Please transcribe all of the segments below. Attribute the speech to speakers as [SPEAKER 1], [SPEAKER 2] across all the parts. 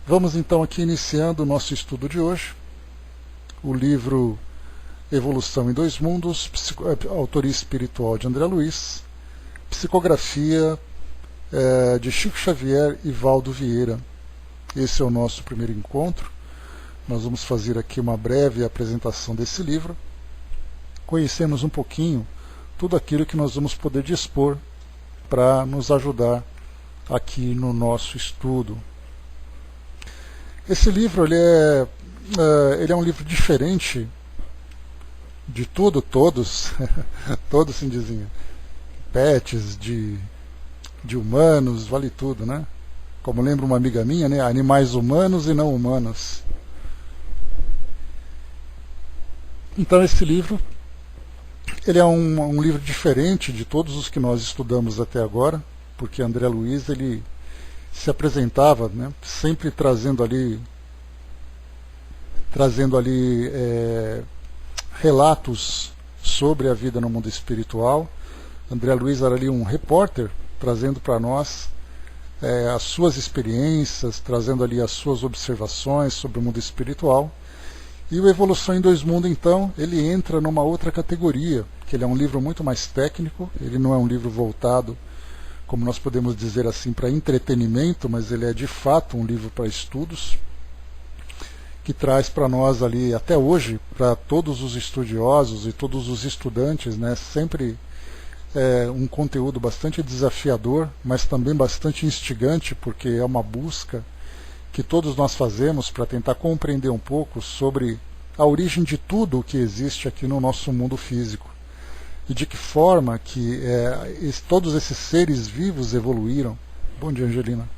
[SPEAKER 1] Vamos então aqui iniciando o nosso estudo de hoje, o livro Evolução em Dois Mundos, autoria espiritual de André Luiz, psicografia de Chico Xavier e Valdo Vieira. Esse é o nosso primeiro encontro. Nós vamos fazer aqui uma breve apresentação desse livro, conhecemos um pouquinho tudo aquilo que nós vamos poder dispor para nos ajudar aqui no nosso estudo. Esse livro ele é um livro diferente de tudo, todos sim diziam, pets, de humanos, vale tudo, né? Como lembra uma amiga minha, né? Animais humanos e não humanos. Então esse livro ele é um livro diferente de todos os que nós estudamos até agora, porque André Luiz ele se apresentava, né, sempre trazendo ali relatos sobre a vida no mundo espiritual. André Luiz era ali um repórter, trazendo para nós as suas experiências, trazendo ali as suas observações sobre o mundo espiritual. E o Evolução em Dois Mundos, então, ele entra numa outra categoria, que ele é um livro muito mais técnico, ele não é um livro voltado, como nós podemos dizer assim, para entretenimento, mas ele é de fato um livro para estudos, que traz para nós ali, até hoje, para todos os estudiosos e todos os estudantes, né, sempre um conteúdo bastante desafiador, mas também bastante instigante, porque é uma busca que todos nós fazemos para tentar compreender um pouco sobre a origem de tudo o que existe aqui no nosso mundo físico. E de que forma que todos esses seres vivos evoluíram. Bom dia, Angelina.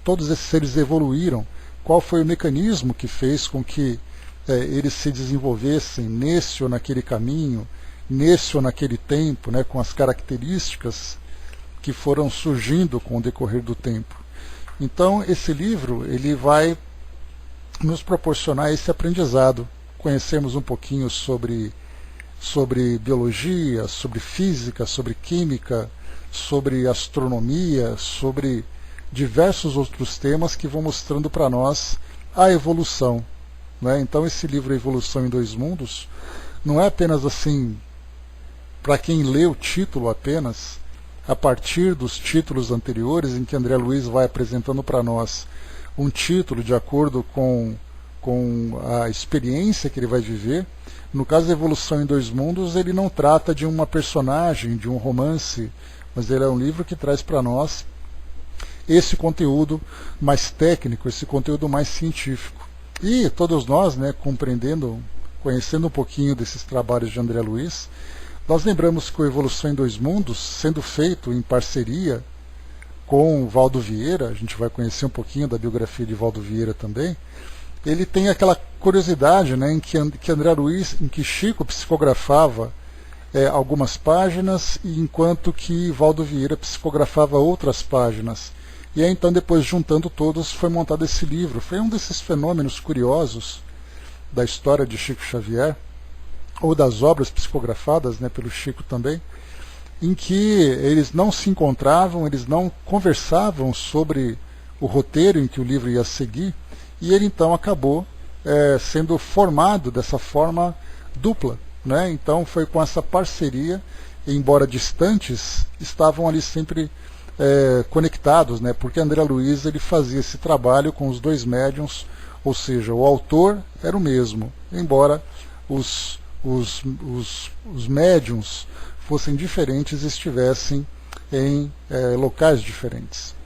[SPEAKER 1] Todos esses seres evoluíram. Qual foi o mecanismo que fez com que eles se desenvolvessem nesse ou naquele caminho, nesse ou naquele tempo, né, com as características que foram surgindo com o decorrer do tempo. Então, esse livro ele vai nos proporcionar esse aprendizado. Conhecemos um pouquinho sobre biologia, sobre física, sobre química, sobre astronomia, sobre diversos outros temas que vão mostrando para nós a evolução, né? Então esse livro Evolução em Dois Mundos não é apenas assim, para quem lê o título apenas, a partir dos títulos anteriores em que André Luiz vai apresentando para nós um título de acordo com a experiência que ele vai viver. No caso da Evolução em Dois Mundos, ele não trata de uma personagem, de um romance, mas ele é um livro que traz para nós esse conteúdo mais técnico, esse conteúdo mais científico. E todos nós, né, conhecendo um pouquinho desses trabalhos de André Luiz, nós lembramos que o Evolução em Dois Mundos, sendo feito em parceria com o Valdo Vieira, a gente vai conhecer um pouquinho da biografia de Valdo Vieira também, ele tem aquela curiosidade, né, em que André Luiz, em que Chico psicografava algumas páginas, e enquanto que Valdo Vieira psicografava outras páginas. E aí então, depois juntando todos, foi montado esse livro. Foi um desses fenômenos curiosos da história de Chico Xavier, ou das obras psicografadas, né, pelo Chico também, em que eles não se encontravam, eles não conversavam sobre o roteiro em que o livro ia seguir, e ele então acabou sendo formado dessa forma dupla, né? Então foi com essa parceria, embora distantes, estavam ali sempre conectados, né? Porque André Luiz ele fazia esse trabalho com os dois médiuns, ou seja, o autor era o mesmo, embora os médiuns fossem diferentes e estivessem em locais diferentes.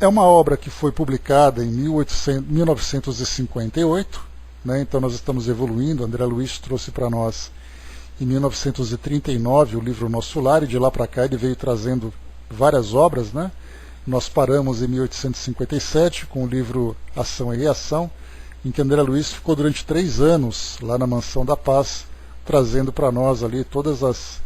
[SPEAKER 1] É uma obra que foi publicada em 1958, né? Então nós estamos evoluindo. André Luiz trouxe para nós em 1939 o livro Nosso Lar, e de lá para cá ele veio trazendo várias obras, né? Nós paramos em 1857 com o livro Ação e Reação, em que André Luiz ficou durante 3 anos lá na Mansão da Paz, trazendo para nós ali todas as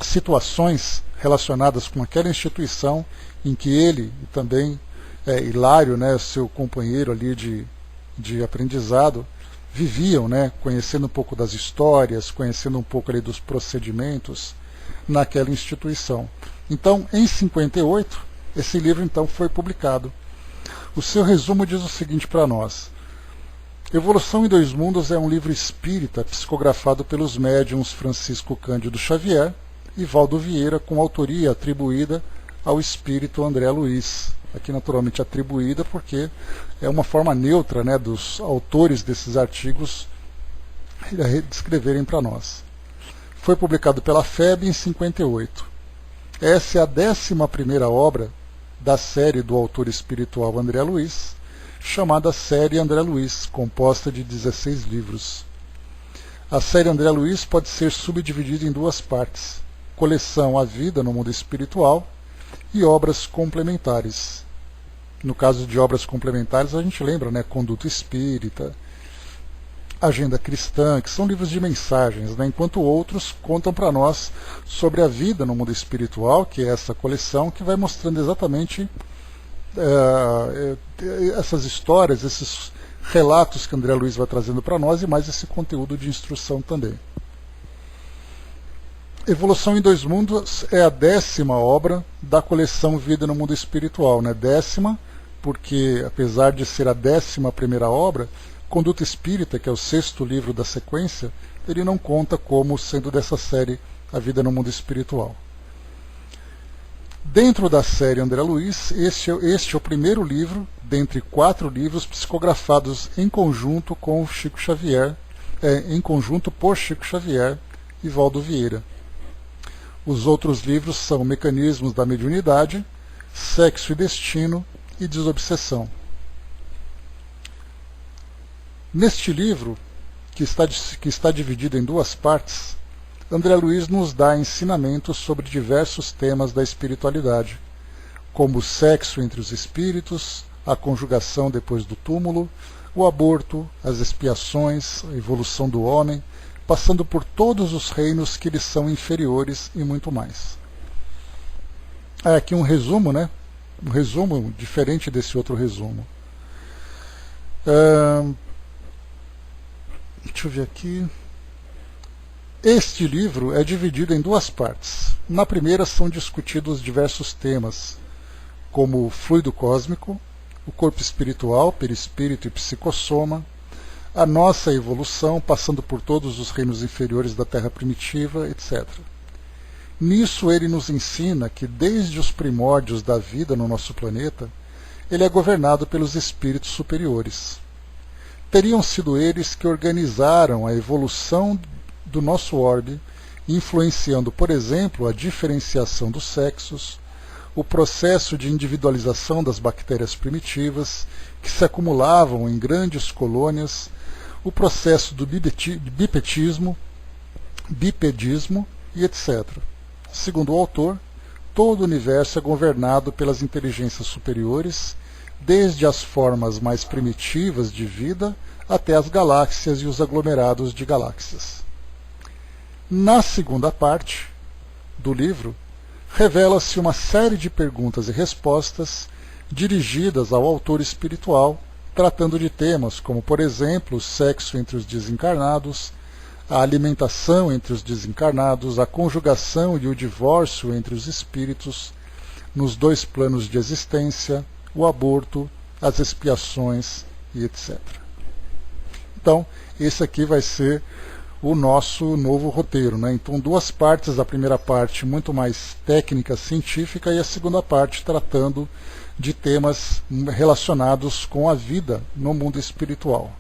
[SPEAKER 1] situações relacionadas com aquela instituição em que ele e também Hilário, né, seu companheiro ali de aprendizado, viviam, né, conhecendo um pouco das histórias, conhecendo um pouco ali dos procedimentos naquela instituição. Então, em 58, Esse livro então foi publicado. O seu resumo diz o seguinte para nós: Evolução em Dois Mundos é um livro espírita psicografado pelos médiuns Francisco Cândido Xavier e Valdo Vieira, com autoria atribuída ao espírito André Luiz. Aqui naturalmente atribuída porque é uma forma neutra, né, dos autores desses artigos descreverem para nós. Foi publicado pela FEB em 58. Essa é a 11ª obra da série do autor espiritual André Luiz, chamada Série André Luiz, composta de 16 livros. A série André Luiz pode ser subdividida em duas partes: coleção A Vida no Mundo Espiritual e obras complementares. No caso de obras complementares, a gente lembra, né, Conduta Espírita, Agenda Cristã, que são livros de mensagens, né, enquanto outros contam para nós sobre a vida no mundo espiritual, que é essa coleção que vai mostrando exatamente essas histórias, esses relatos que André Luiz vai trazendo para nós e mais esse conteúdo de instrução também. Evolução em Dois Mundos é a 10ª obra da coleção Vida no Mundo Espiritual, né? 10ª, porque apesar de ser a 11ª obra, Conduta Espírita, que é o 6º livro da sequência, ele não conta como sendo dessa série A Vida no Mundo Espiritual. Dentro da série André Luiz, este é o primeiro livro dentre 4 livros psicografados em conjunto com Chico Xavier, em conjunto por Chico Xavier e Valdo Vieira. Os outros livros são Mecanismos da Mediunidade, Sexo e Destino e Desobsessão. Neste livro, que está dividido em 2 partes, André Luiz nos dá ensinamentos sobre diversos temas da espiritualidade, como o sexo entre os espíritos, a conjugação depois do túmulo, o aborto, as expiações, a evolução do homem, passando por todos os reinos que lhe são inferiores e muito mais. Aqui um resumo, né? Um resumo diferente desse outro resumo. Deixa eu ver aqui. Este livro é dividido em 2 partes. Na primeira são discutidos diversos temas, como o fluido cósmico, o corpo espiritual, perispírito e psicossoma, a nossa evolução, passando por todos os reinos inferiores da Terra primitiva, etc. Nisso ele nos ensina que desde os primórdios da vida no nosso planeta, ele é governado pelos espíritos superiores. Teriam sido eles que organizaram a evolução do nosso orbe, influenciando, por exemplo, a diferenciação dos sexos, o processo de individualização das bactérias primitivas, que se acumulavam em grandes colônias, o processo do bipedismo e etc. Segundo o autor, todo o universo é governado pelas inteligências superiores, desde as formas mais primitivas de vida até as galáxias e os aglomerados de galáxias. Na segunda parte do livro, revela-se uma série de perguntas e respostas dirigidas ao autor espiritual, tratando de temas como, por exemplo, o sexo entre os desencarnados, a alimentação entre os desencarnados, a conjugação e o divórcio entre os espíritos, nos 2 planos de existência, o aborto, as expiações e etc. Então, esse aqui vai ser o nosso novo roteiro, né? Então, 2 partes, a primeira parte muito mais técnica, científica, e a segunda parte tratando de temas relacionados com a vida no mundo espiritual.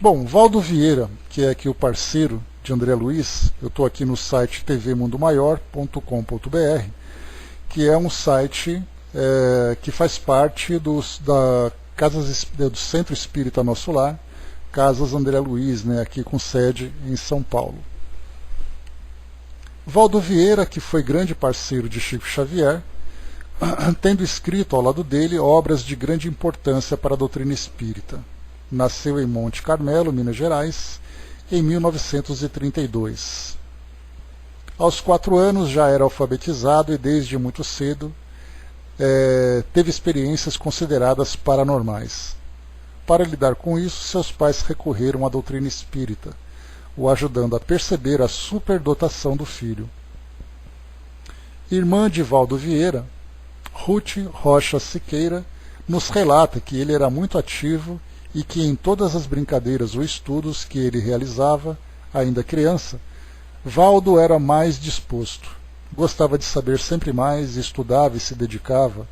[SPEAKER 1] Bom, Valdo Vieira, que é aqui o parceiro de André Luiz, eu estou aqui no site tvmundomaior.com.br, que é um site que faz parte do Centro Espírita Nosso Lar, Casas André Luiz, né, aqui com sede em São Paulo. Valdo Vieira, que foi grande parceiro de Chico Xavier, tendo escrito ao lado dele obras de grande importância para a doutrina espírita. Nasceu em Monte Carmelo, Minas Gerais, em 1932. Aos 4 anos já era alfabetizado e desde muito cedo teve experiências consideradas paranormais. Para lidar com isso, seus pais recorreram à doutrina espírita, o ajudando a perceber a superdotação do filho. Irmã de Valdo Vieira, Ruth Rocha Siqueira nos relata que ele era muito ativo e que em todas as brincadeiras ou estudos que ele realizava, ainda criança, Valdo era mais disposto. Gostava de saber sempre mais, estudava e se dedicava,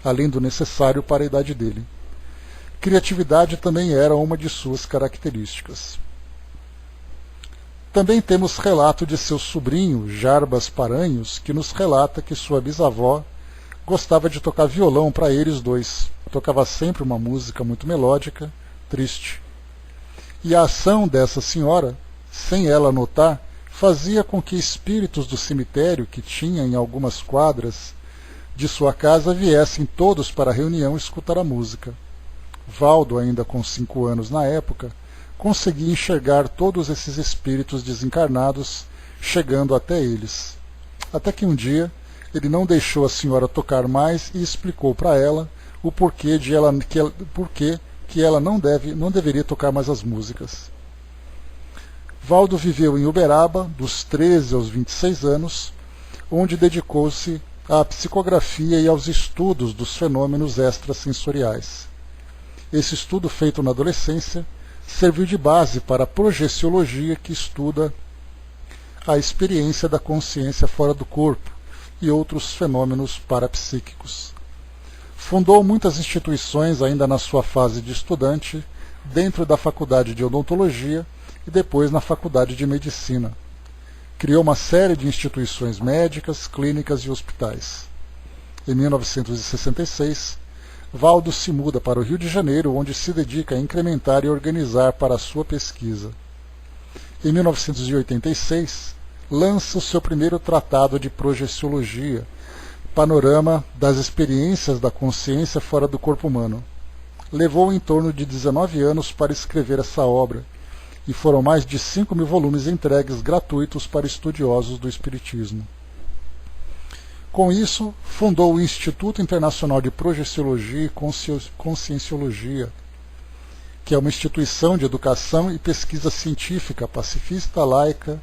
[SPEAKER 1] além do necessário para a idade dele. Criatividade também era uma de suas características. Também temos relato de seu sobrinho, Jarbas Paranhos, que nos relata que sua bisavó gostava de tocar violão para eles dois. Tocava sempre uma música muito melódica, triste. E a ação dessa senhora, sem ela notar, fazia com que espíritos do cemitério, que tinha em algumas quadras de sua casa, viessem todos para a reunião escutar a música. Valdo, ainda com 5 anos na época, conseguia enxergar todos esses espíritos desencarnados chegando até eles. Até que um dia ele não deixou a senhora tocar mais e explicou para ela o porquê que ela não deveria tocar mais as músicas. Valdo viveu em Uberaba, dos 13 aos 26 anos, onde dedicou-se à psicografia e aos estudos dos fenômenos extrasensoriais. Esse estudo, feito na adolescência, serviu de base para a projeciologia, que estuda a experiência da consciência fora do corpo e outros fenômenos parapsíquicos. Fundou muitas instituições ainda na sua fase de estudante, dentro da Faculdade de Odontologia e depois na Faculdade de Medicina. Criou uma série de instituições médicas, clínicas e hospitais. Em 1966, Valdo se muda para o Rio de Janeiro, onde se dedica a incrementar e organizar para a sua pesquisa. Em 1986, lança o seu primeiro tratado de projeciologia, Panorama das Experiências da Consciência fora do Corpo Humano. Levou em torno de 19 anos para escrever essa obra, e foram mais de 5.000 volumes entregues gratuitos para estudiosos do Espiritismo. Com isso, fundou o Instituto Internacional de Projeciologia e Conscienciologia, que é uma instituição de educação e pesquisa científica pacifista, laica,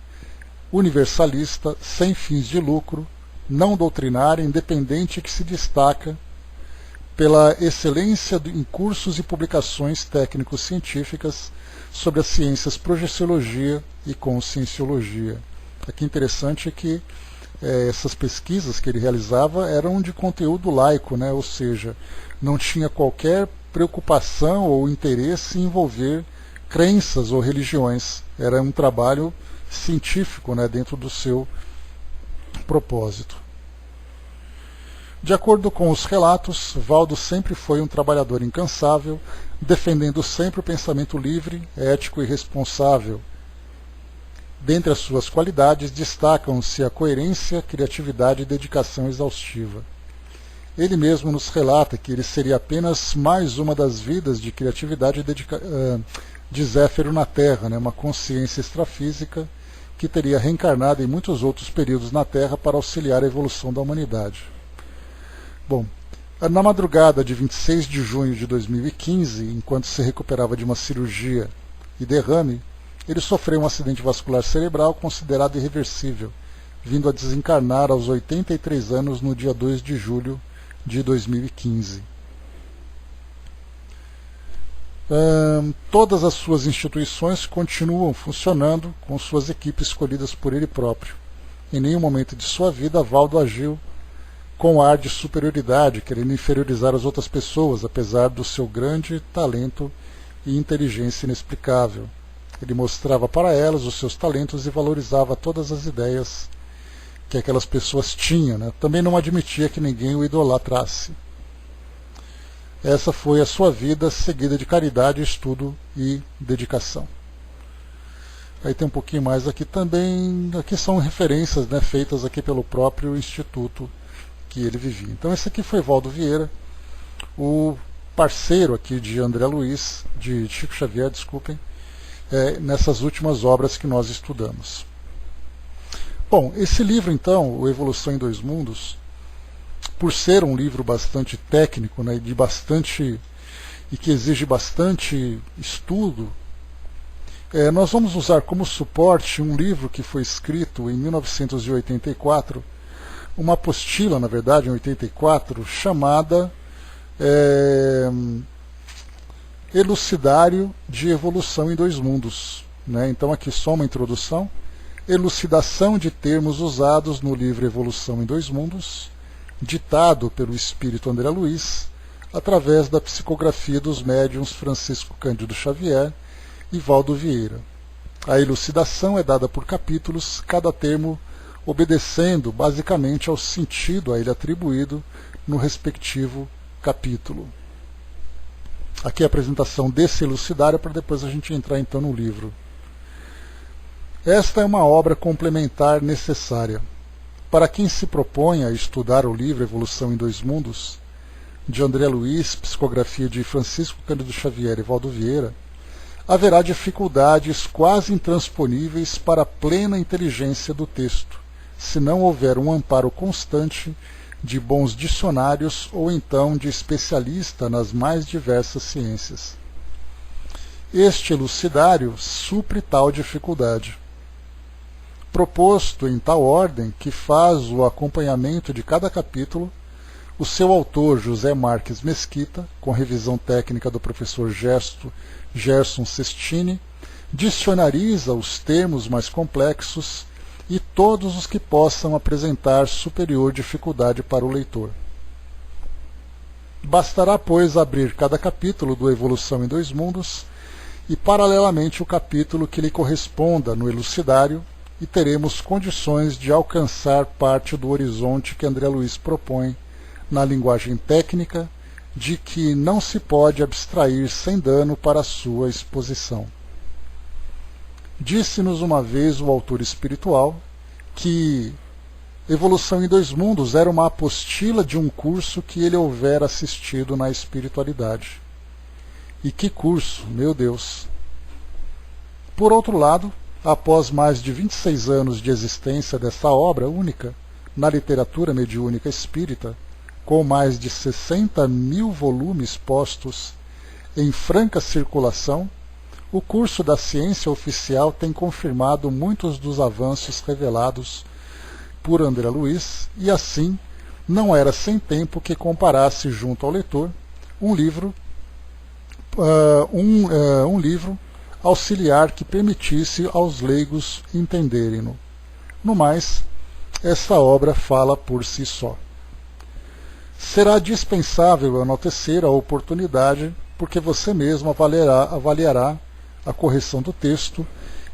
[SPEAKER 1] universalista, sem fins de lucro, não doutrinária, independente, que se destaca pela excelência em cursos e publicações técnico-científicas sobre as ciências projeciologia e conscienciologia. Aqui interessante é que essas pesquisas que ele realizava eram de conteúdo laico, né? Ou seja, não tinha qualquer preocupação ou interesse em envolver crenças ou religiões. Era um trabalho científico, né, dentro do seu propósito. De acordo com os relatos, Valdo sempre foi um trabalhador incansável, defendendo sempre o pensamento livre, ético e responsável. Dentre as suas qualidades, destacam-se a coerência, criatividade e dedicação exaustiva. Ele mesmo nos relata que ele seria apenas mais uma das vidas de criatividade de Zéfiro na Terra, né, uma consciência extrafísica que teria reencarnado em muitos outros períodos na Terra para auxiliar a evolução da humanidade. Bom, na madrugada de 26 de junho de 2015, enquanto se recuperava de uma cirurgia e derrame, ele sofreu um acidente vascular cerebral considerado irreversível, vindo a desencarnar aos 83 anos no dia 2 de julho de 2015. Todas as suas instituições continuam funcionando com suas equipes escolhidas por ele próprio. Em nenhum momento de sua vida, Valdo agiu com ar de superioridade, querendo inferiorizar as outras pessoas, apesar do seu grande talento e inteligência inexplicável. Ele mostrava para elas os seus talentos e valorizava todas as ideias que aquelas pessoas tinham, né? Também não admitia que ninguém o idolatrasse. Essa foi a sua vida, seguida de caridade, estudo e dedicação. Aí tem um pouquinho mais aqui também, aqui são referências, né, feitas aqui pelo próprio instituto que ele vivia. Então esse aqui foi Valdo Vieira, o parceiro aqui de André Luiz, de Chico Xavier, desculpem, nessas últimas obras que nós estudamos. Bom, esse livro então, o Evolução em Dois Mundos, por ser um livro bastante técnico, né, e que exige bastante estudo, nós vamos usar como suporte um livro que foi escrito em 1984 uma apostila, na verdade, em 84, chamada Elucidário de Evolução em Dois Mundos. Né? Então aqui só uma introdução. Elucidação de termos usados no livro Evolução em Dois Mundos, ditado pelo espírito André Luiz, através da psicografia dos médiuns Francisco Cândido Xavier e Valdo Vieira. A elucidação é dada por capítulos, cada termo obedecendo basicamente ao sentido a ele atribuído no respectivo capítulo. Aqui a apresentação desse elucidário para depois a gente entrar então no livro. Esta é uma obra complementar necessária. Para quem se propõe a estudar o livro Evolução em Dois Mundos, de André Luiz, psicografia de Francisco Cândido Xavier e Valdo Vieira, haverá dificuldades quase intransponíveis para a plena inteligência do texto, se não houver um amparo constante de bons dicionários ou então de especialista nas mais diversas ciências. Este elucidário supre tal dificuldade. Proposto em tal ordem que faz o acompanhamento de cada capítulo, o seu autor, José Marques Mesquita, com revisão técnica do professor Gerson Sestini, dicionariza os termos mais complexos e todos os que possam apresentar superior dificuldade para o leitor. Bastará, pois, abrir cada capítulo do Evolução em Dois Mundos e, paralelamente, o capítulo que lhe corresponda no elucidário, e teremos condições de alcançar parte do horizonte que André Luiz propõe na linguagem técnica, de que não se pode abstrair sem dano para a sua exposição. Disse-nos uma vez o autor espiritual que Evolução em Dois Mundos era uma apostila de um curso que ele houvera assistido na espiritualidade. E que curso, meu Deus! Por outro lado, após mais de 26 anos de existência dessa obra única na literatura mediúnica espírita, com mais de 60 mil volumes postos em franca circulação, o curso da ciência oficial tem confirmado muitos dos avanços revelados por André Luiz, e assim não era sem tempo que comparasse junto ao leitor um livro auxiliar que permitisse aos leigos entenderem-no. No mais, essa obra fala por si só. Será dispensável enaltecer a oportunidade, porque você mesmo avaliará a correção do texto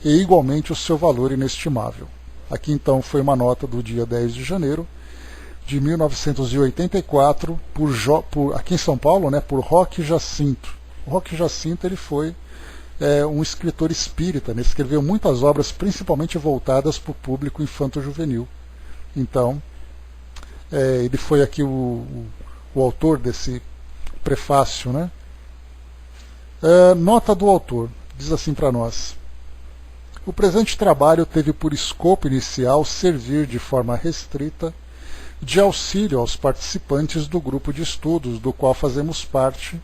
[SPEAKER 1] e igualmente o seu valor inestimável. Aqui então foi uma nota do dia 10 de janeiro de 1984, aqui em São Paulo, né, por Roque Jacinto. O Roque Jacinto ele foi um escritor espírita, né? Escreveu muitas obras, principalmente voltadas para o público infanto-juvenil. Então, ele foi aqui o autor desse prefácio. Né? Nota do autor, diz assim para nós: o presente trabalho teve por escopo inicial servir de forma restrita de auxílio aos participantes do grupo de estudos do qual fazemos parte,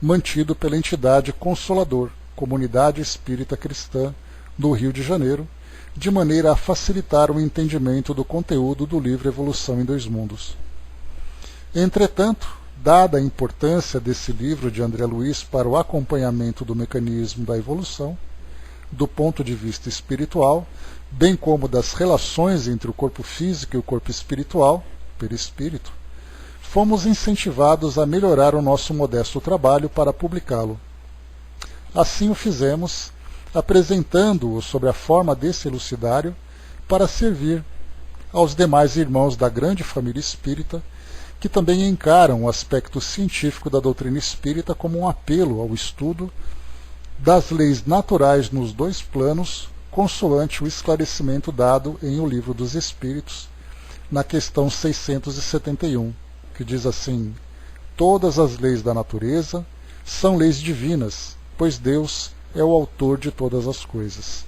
[SPEAKER 1] mantido pela entidade Consolador, Comunidade Espírita Cristã do Rio de Janeiro, de maneira a facilitar o entendimento do conteúdo do livro Evolução em Dois Mundos. Entretanto, dada a importância desse livro de André Luiz para o acompanhamento do mecanismo da evolução, do ponto de vista espiritual, bem como das relações entre o corpo físico e o corpo espiritual, perispírito, fomos incentivados a melhorar o nosso modesto trabalho para publicá-lo. Assim o fizemos, apresentando-o sob a forma desse elucidário, para servir aos demais irmãos da grande família espírita, que também encaram o aspecto científico da doutrina espírita como um apelo ao estudo das leis naturais nos dois planos, consoante o esclarecimento dado em O Livro dos Espíritos, na questão 671, que diz assim: todas as leis da natureza são leis divinas, pois Deus é o autor de todas as coisas.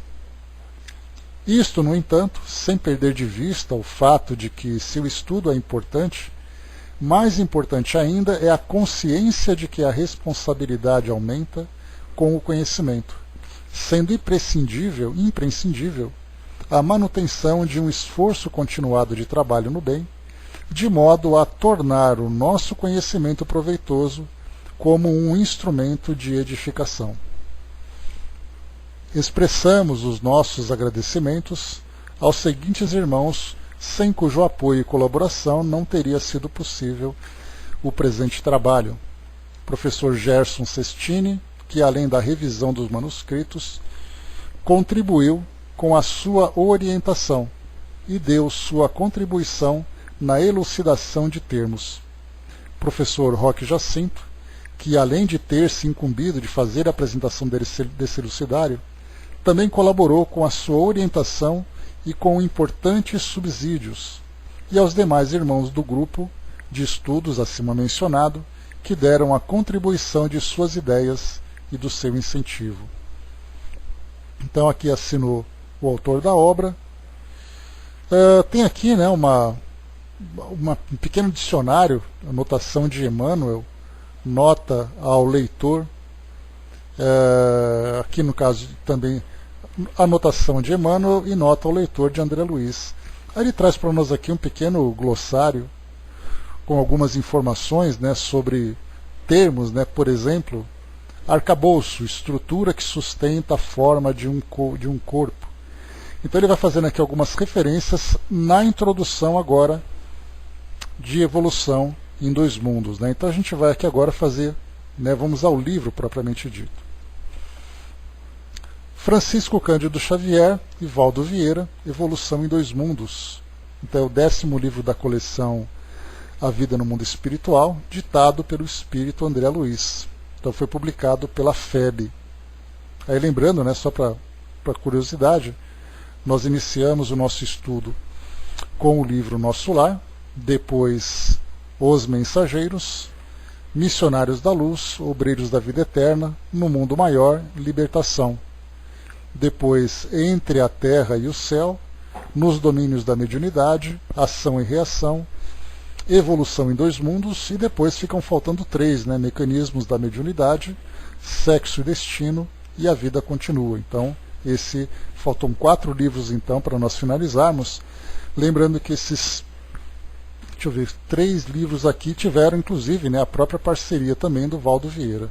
[SPEAKER 1] Isto, no entanto, sem perder de vista o fato de que, se o estudo é importante, mais importante ainda é a consciência de que a responsabilidade aumenta com o conhecimento, sendo imprescindível a manutenção de um esforço continuado de trabalho no bem, de modo a tornar o nosso conhecimento proveitoso como um instrumento de edificação. Expressamos os nossos agradecimentos aos seguintes irmãos, sem cujo apoio e colaboração não teria sido possível o presente trabalho. Professor Gerson Sestini, que além da revisão dos manuscritos, contribuiu com a sua orientação e deu sua contribuição na elucidação de termos. Professor Roque Jacinto, que além de ter se incumbido de fazer a apresentação desse elucidário, também colaborou com a sua orientação e com importantes subsídios, e aos demais irmãos do grupo de estudos acima mencionado, que deram a contribuição de suas ideias e do seu incentivo. Então aqui assinou o autor da obra. Tem aqui, né, um pequeno dicionário, anotação de Emmanuel, nota ao leitor, aqui no caso também anotação de Emmanuel e nota ao leitor de André Luiz. Aí ele traz para nós aqui um pequeno glossário com algumas informações, né, sobre termos, né, por exemplo, arcabouço, estrutura que sustenta a forma de um corpo. Então ele vai fazendo aqui algumas referências na introdução agora de Evolução em Dois Mundos, né? Então a gente vai aqui agora fazer, né, vamos ao livro propriamente dito. Francisco Cândido Xavier e Valdo Vieira, Evolução em Dois Mundos. Então é o 10º livro da coleção A Vida no Mundo Espiritual, ditado pelo espírito André Luiz. Então foi publicado pela FEB. Aí lembrando, né, só para curiosidade, nós iniciamos o nosso estudo com o livro Nosso Lar, depois Os Mensageiros, Missionários da Luz, Obreiros da Vida Eterna, No Mundo Maior, Libertação. Depois Entre a Terra e o Céu, Nos Domínios da Mediunidade, Ação e Reação, Evolução em Dois Mundos, e depois ficam faltando 3, né, Mecanismos da Mediunidade, Sexo e Destino e A Vida Continua. Então, faltam 4 livros então para nós finalizarmos. Lembrando que esses 3 livros aqui tiveram inclusive, né, a própria parceria também do Valdo Vieira.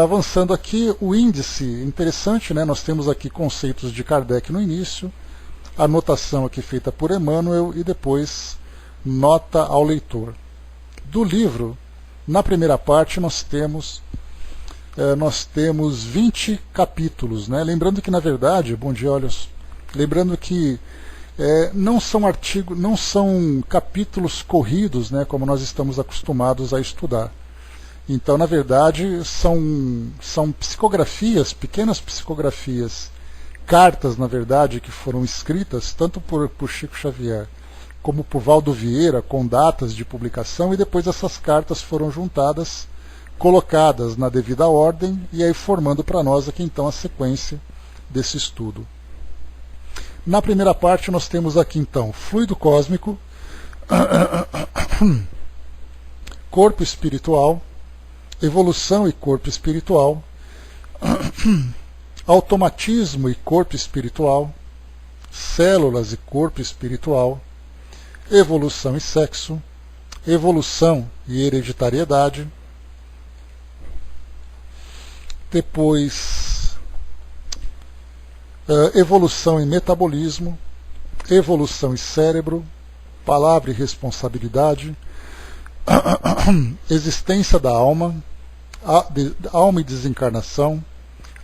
[SPEAKER 1] Avançando aqui, o índice, interessante, né, nós temos aqui conceitos de Kardec no início, anotação aqui feita por Emmanuel e depois nota ao leitor. Do livro, na primeira parte nós temos 20 capítulos, né? Lembrando que na verdade, bom dia, olhos, lembrando que não são capítulos corridos, né, como nós estamos acostumados a estudar. Então, na verdade, são psicografias, pequenas psicografias, cartas, na verdade, que foram escritas tanto por Chico Xavier como por Valdo Vieira, com datas de publicação, e depois essas cartas foram juntadas, colocadas na devida ordem, e aí formando para nós aqui então a sequência desse estudo. Na primeira parte nós temos aqui então fluido cósmico, corpo espiritual, evolução e corpo espiritual, automatismo e corpo espiritual, células e corpo espiritual, evolução e sexo, evolução e hereditariedade, depois evolução e metabolismo, evolução e cérebro, palavra e responsabilidade, existência da alma, alma e desencarnação,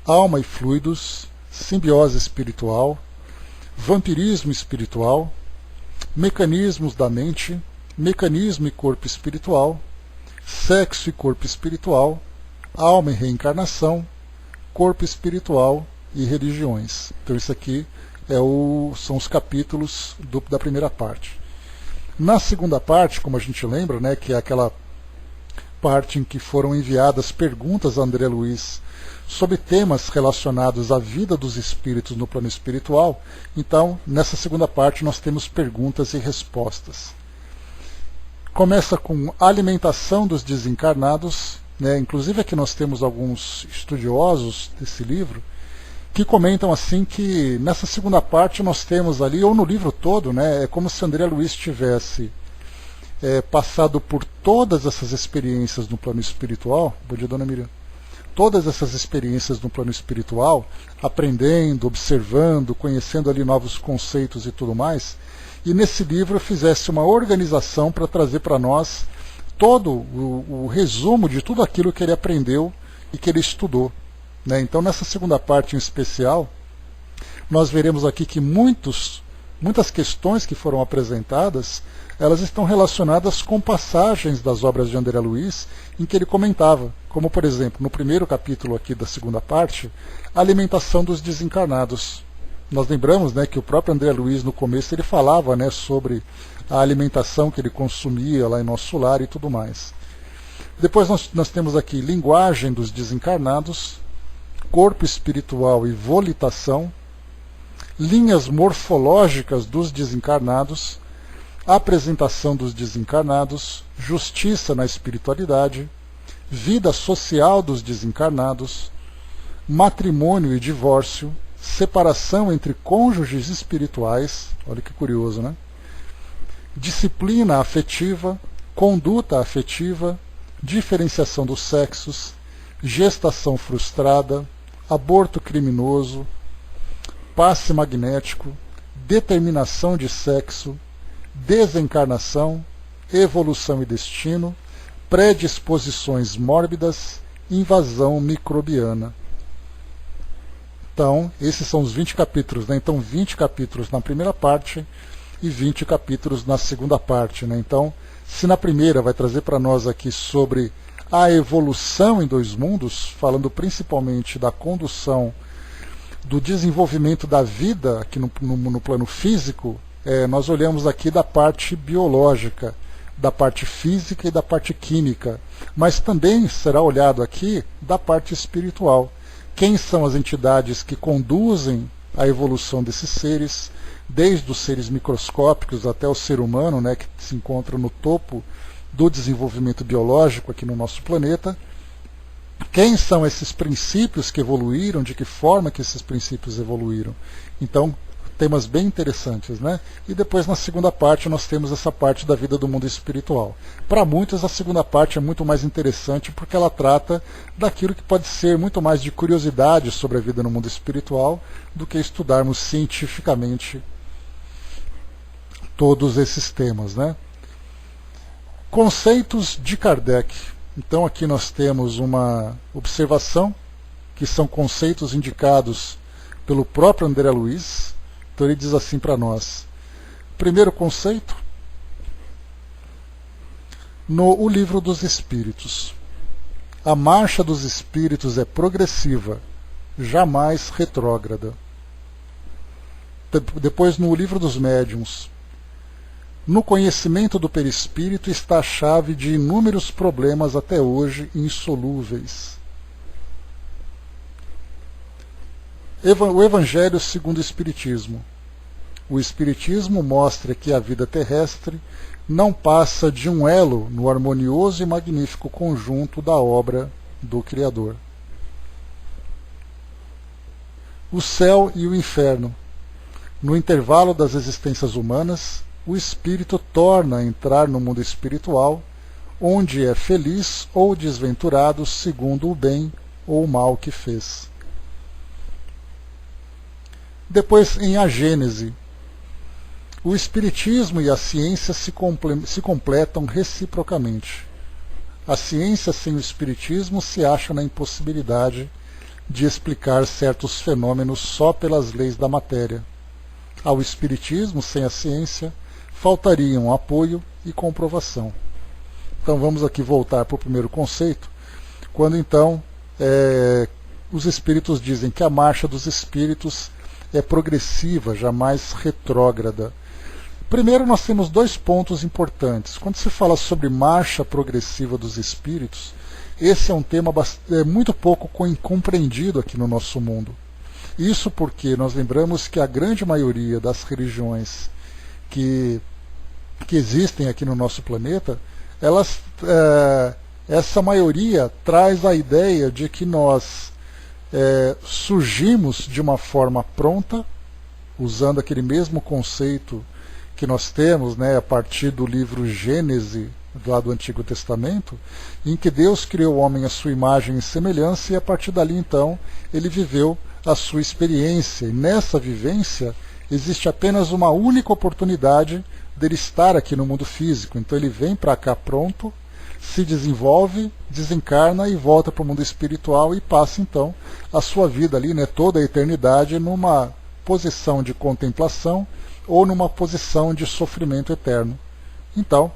[SPEAKER 1] alma e fluidos, simbiose espiritual, vampirismo espiritual, mecanismos da mente, mecanismo e corpo espiritual, sexo e corpo espiritual, alma e reencarnação, corpo espiritual e religiões. Então isso aqui são os capítulos da primeira parte. Na segunda parte, como a gente lembra, né, que é aquela parte em que foram enviadas perguntas a André Luiz sobre temas relacionados à vida dos espíritos no plano espiritual, então nessa segunda parte nós temos perguntas e respostas. Começa com alimentação dos desencarnados, né, inclusive aqui nós temos alguns estudiosos desse livro que comentam assim que nessa segunda parte nós temos ali, ou no livro todo, né, é como se André Luiz tivesse passado por todas essas experiências no plano espiritual. Bom dia, dona Miriam. Todas essas experiências no plano espiritual, aprendendo, observando, conhecendo ali novos conceitos e tudo mais, e nesse livro fizesse uma organização para trazer para nós todo o resumo de tudo aquilo que ele aprendeu e que ele estudou. Né? Então, nessa segunda parte em especial, nós veremos aqui que muitas questões que foram apresentadas, elas estão relacionadas com passagens das obras de André Luiz em que ele comentava, como por exemplo, no primeiro capítulo aqui da segunda parte, a alimentação dos desencarnados. Nós lembramos, né, que o próprio André Luiz no começo ele falava, né, sobre a alimentação que ele consumia lá em nosso lar e tudo mais. Depois nós temos aqui linguagem dos desencarnados, corpo espiritual e volitação, linhas morfológicas dos desencarnados, apresentação dos desencarnados, justiça na espiritualidade, vida social dos desencarnados, matrimônio e divórcio, separação entre cônjuges espirituais, olha que curioso, né? Disciplina afetiva, conduta afetiva, diferenciação dos sexos, gestação frustrada, aborto criminoso, passe magnético, determinação de sexo, desencarnação, evolução e destino, predisposições mórbidas, invasão microbiana. Então, esses são os 20 capítulos, né? Então, 20 capítulos na primeira parte e 20 capítulos na segunda parte, né? Então, se na primeira vai trazer para nós aqui sobre a evolução em dois mundos, falando principalmente da condução do desenvolvimento da vida aqui no plano físico, nós olhamos aqui da parte biológica, da parte física e da parte química, mas também será olhado aqui da parte espiritual. Quem são as entidades que conduzem a evolução desses seres, desde os seres microscópicos até o ser humano, né, que se encontra no topo do desenvolvimento biológico aqui no nosso planeta. Quem são esses princípios que evoluíram, de que forma que esses princípios evoluíram. Então, temas bem interessantes, né? E depois na segunda parte nós temos essa parte da vida do mundo espiritual. Para muitos a segunda parte é muito mais interessante porque ela trata daquilo que pode ser muito mais de curiosidade sobre a vida no mundo espiritual do que estudarmos cientificamente todos esses temas, né? Conceitos de Kardec. Então aqui nós temos uma observação que são conceitos indicados pelo próprio André Luiz. Então ele diz assim para nós. Primeiro conceito, no Livro dos Espíritos. A marcha dos espíritos é progressiva, jamais retrógrada. Depois no Livro dos Médiuns. No conhecimento do perispírito está a chave de inúmeros problemas até hoje insolúveis. O Evangelho segundo o Espiritismo. O Espiritismo mostra que a vida terrestre não passa de um elo no harmonioso e magnífico conjunto da obra do Criador. O céu e o inferno. No intervalo das existências humanas, o espírito torna a entrar no mundo espiritual, onde é feliz ou desventurado segundo o bem ou o mal que fez. Depois, em A Gênese, o Espiritismo e a ciência se completam reciprocamente. A ciência sem o Espiritismo se acha na impossibilidade de explicar certos fenômenos só pelas leis da matéria. Ao Espiritismo, sem a ciência, faltariam apoio e comprovação. Então vamos aqui voltar para o primeiro conceito, quando então os espíritos dizem que a marcha dos espíritos é progressiva, jamais retrógrada. Primeiro nós temos dois pontos importantes. Quando se fala sobre marcha progressiva dos espíritos, esse é um tema muito pouco compreendido aqui no nosso mundo. Isso porque nós lembramos que a grande maioria das religiões que existem aqui no nosso planeta, essa maioria traz a ideia de que nós surgimos de uma forma pronta, usando aquele mesmo conceito que nós temos, né, a partir do livro Gênesis, lá do Antigo Testamento, em que Deus criou o homem à sua imagem e semelhança, e a partir dali, então, ele viveu a sua experiência. E nessa vivência, existe apenas uma única oportunidade dele estar aqui no mundo físico. Então ele vem para cá pronto, se desenvolve, desencarna e volta para o mundo espiritual e passa, então, a sua vida ali, né, toda a eternidade, numa posição de contemplação ou numa posição de sofrimento eterno. Então,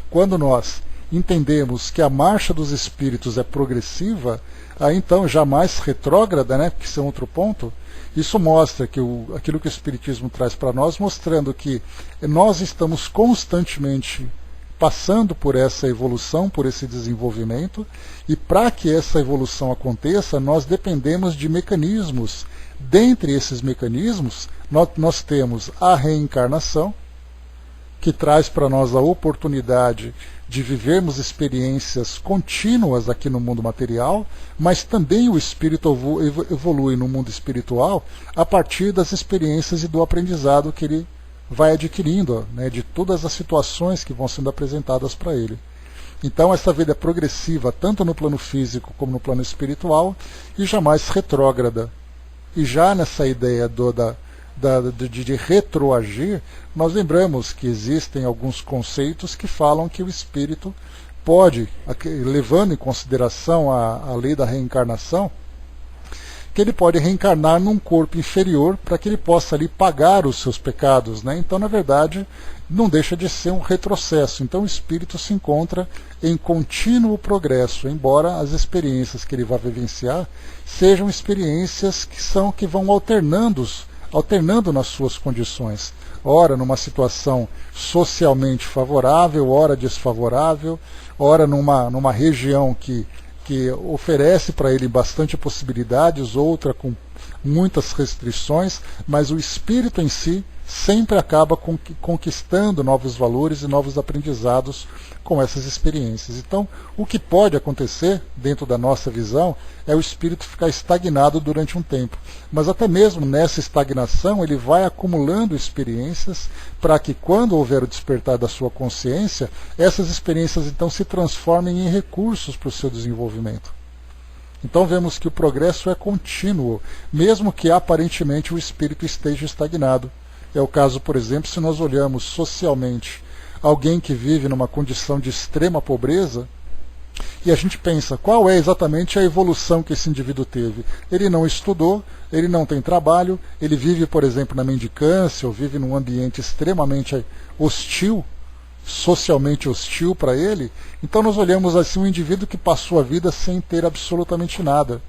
[SPEAKER 1] quando nós entendemos que a marcha dos espíritos é progressiva, aí então jamais retrógrada, né, que isso é outro ponto, isso mostra que aquilo que o Espiritismo traz para nós, mostrando que nós estamos constantemente passando por essa evolução, por esse desenvolvimento, e para que essa evolução aconteça, nós dependemos de mecanismos. Dentre esses mecanismos, nós temos a reencarnação, que traz para nós a oportunidade de vivermos experiências contínuas aqui no mundo material, mas também o espírito evolui no mundo espiritual a partir das experiências e do aprendizado que ele vai adquirindo, né, de todas as situações que vão sendo apresentadas para ele. Então essa vida é progressiva tanto no plano físico como no plano espiritual e jamais retrógrada. E já nessa ideia de retroagir, nós lembramos que existem alguns conceitos que falam que o espírito pode, levando em consideração a lei da reencarnação, que ele pode reencarnar num corpo inferior para que ele possa ali pagar os seus pecados, né? Então, na verdade, não deixa de ser um retrocesso. Então o espírito se encontra em contínuo progresso, embora as experiências que ele vai vivenciar sejam experiências que vão alternando nas suas condições. Ora numa situação socialmente favorável, ora desfavorável, ora numa região que oferece para ele bastante possibilidades, outra com muitas restrições, mas o espírito em si sempre acaba conquistando novos valores e novos aprendizados com essas experiências. Então, o que pode acontecer, dentro da nossa visão, é o espírito ficar estagnado durante um tempo. Mas até mesmo nessa estagnação, ele vai acumulando experiências para que, quando houver o despertar da sua consciência, essas experiências então se transformem em recursos para o seu desenvolvimento. Então vemos que o progresso é contínuo, mesmo que aparentemente o espírito esteja estagnado. É o caso, por exemplo, se nós olhamos socialmente alguém que vive numa condição de extrema pobreza, e a gente pensa, qual é exatamente a evolução que esse indivíduo teve? Ele não estudou, ele não tem trabalho, ele vive, por exemplo, na mendicância, ou vive num ambiente extremamente hostil, socialmente hostil para ele. Então nós olhamos assim um indivíduo que passou a vida sem ter absolutamente nada,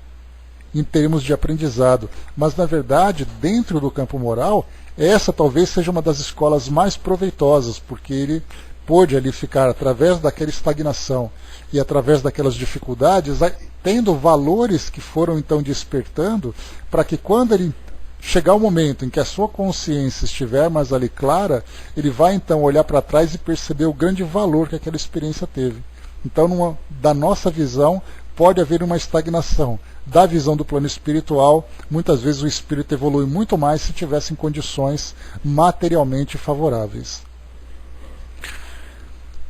[SPEAKER 1] em termos de aprendizado. Mas, na verdade, dentro do campo moral, essa talvez seja uma das escolas mais proveitosas, porque ele pôde ali ficar, através daquela estagnação e através daquelas dificuldades, tendo valores que foram então despertando, para que quando ele chegar o momento em que a sua consciência estiver mais ali clara, ele vai então olhar para trás e perceber o grande valor que aquela experiência teve. Então, da nossa visão, pode haver uma estagnação. Da visão do plano espiritual, muitas vezes o espírito evolui muito mais se tivesse em condições materialmente favoráveis.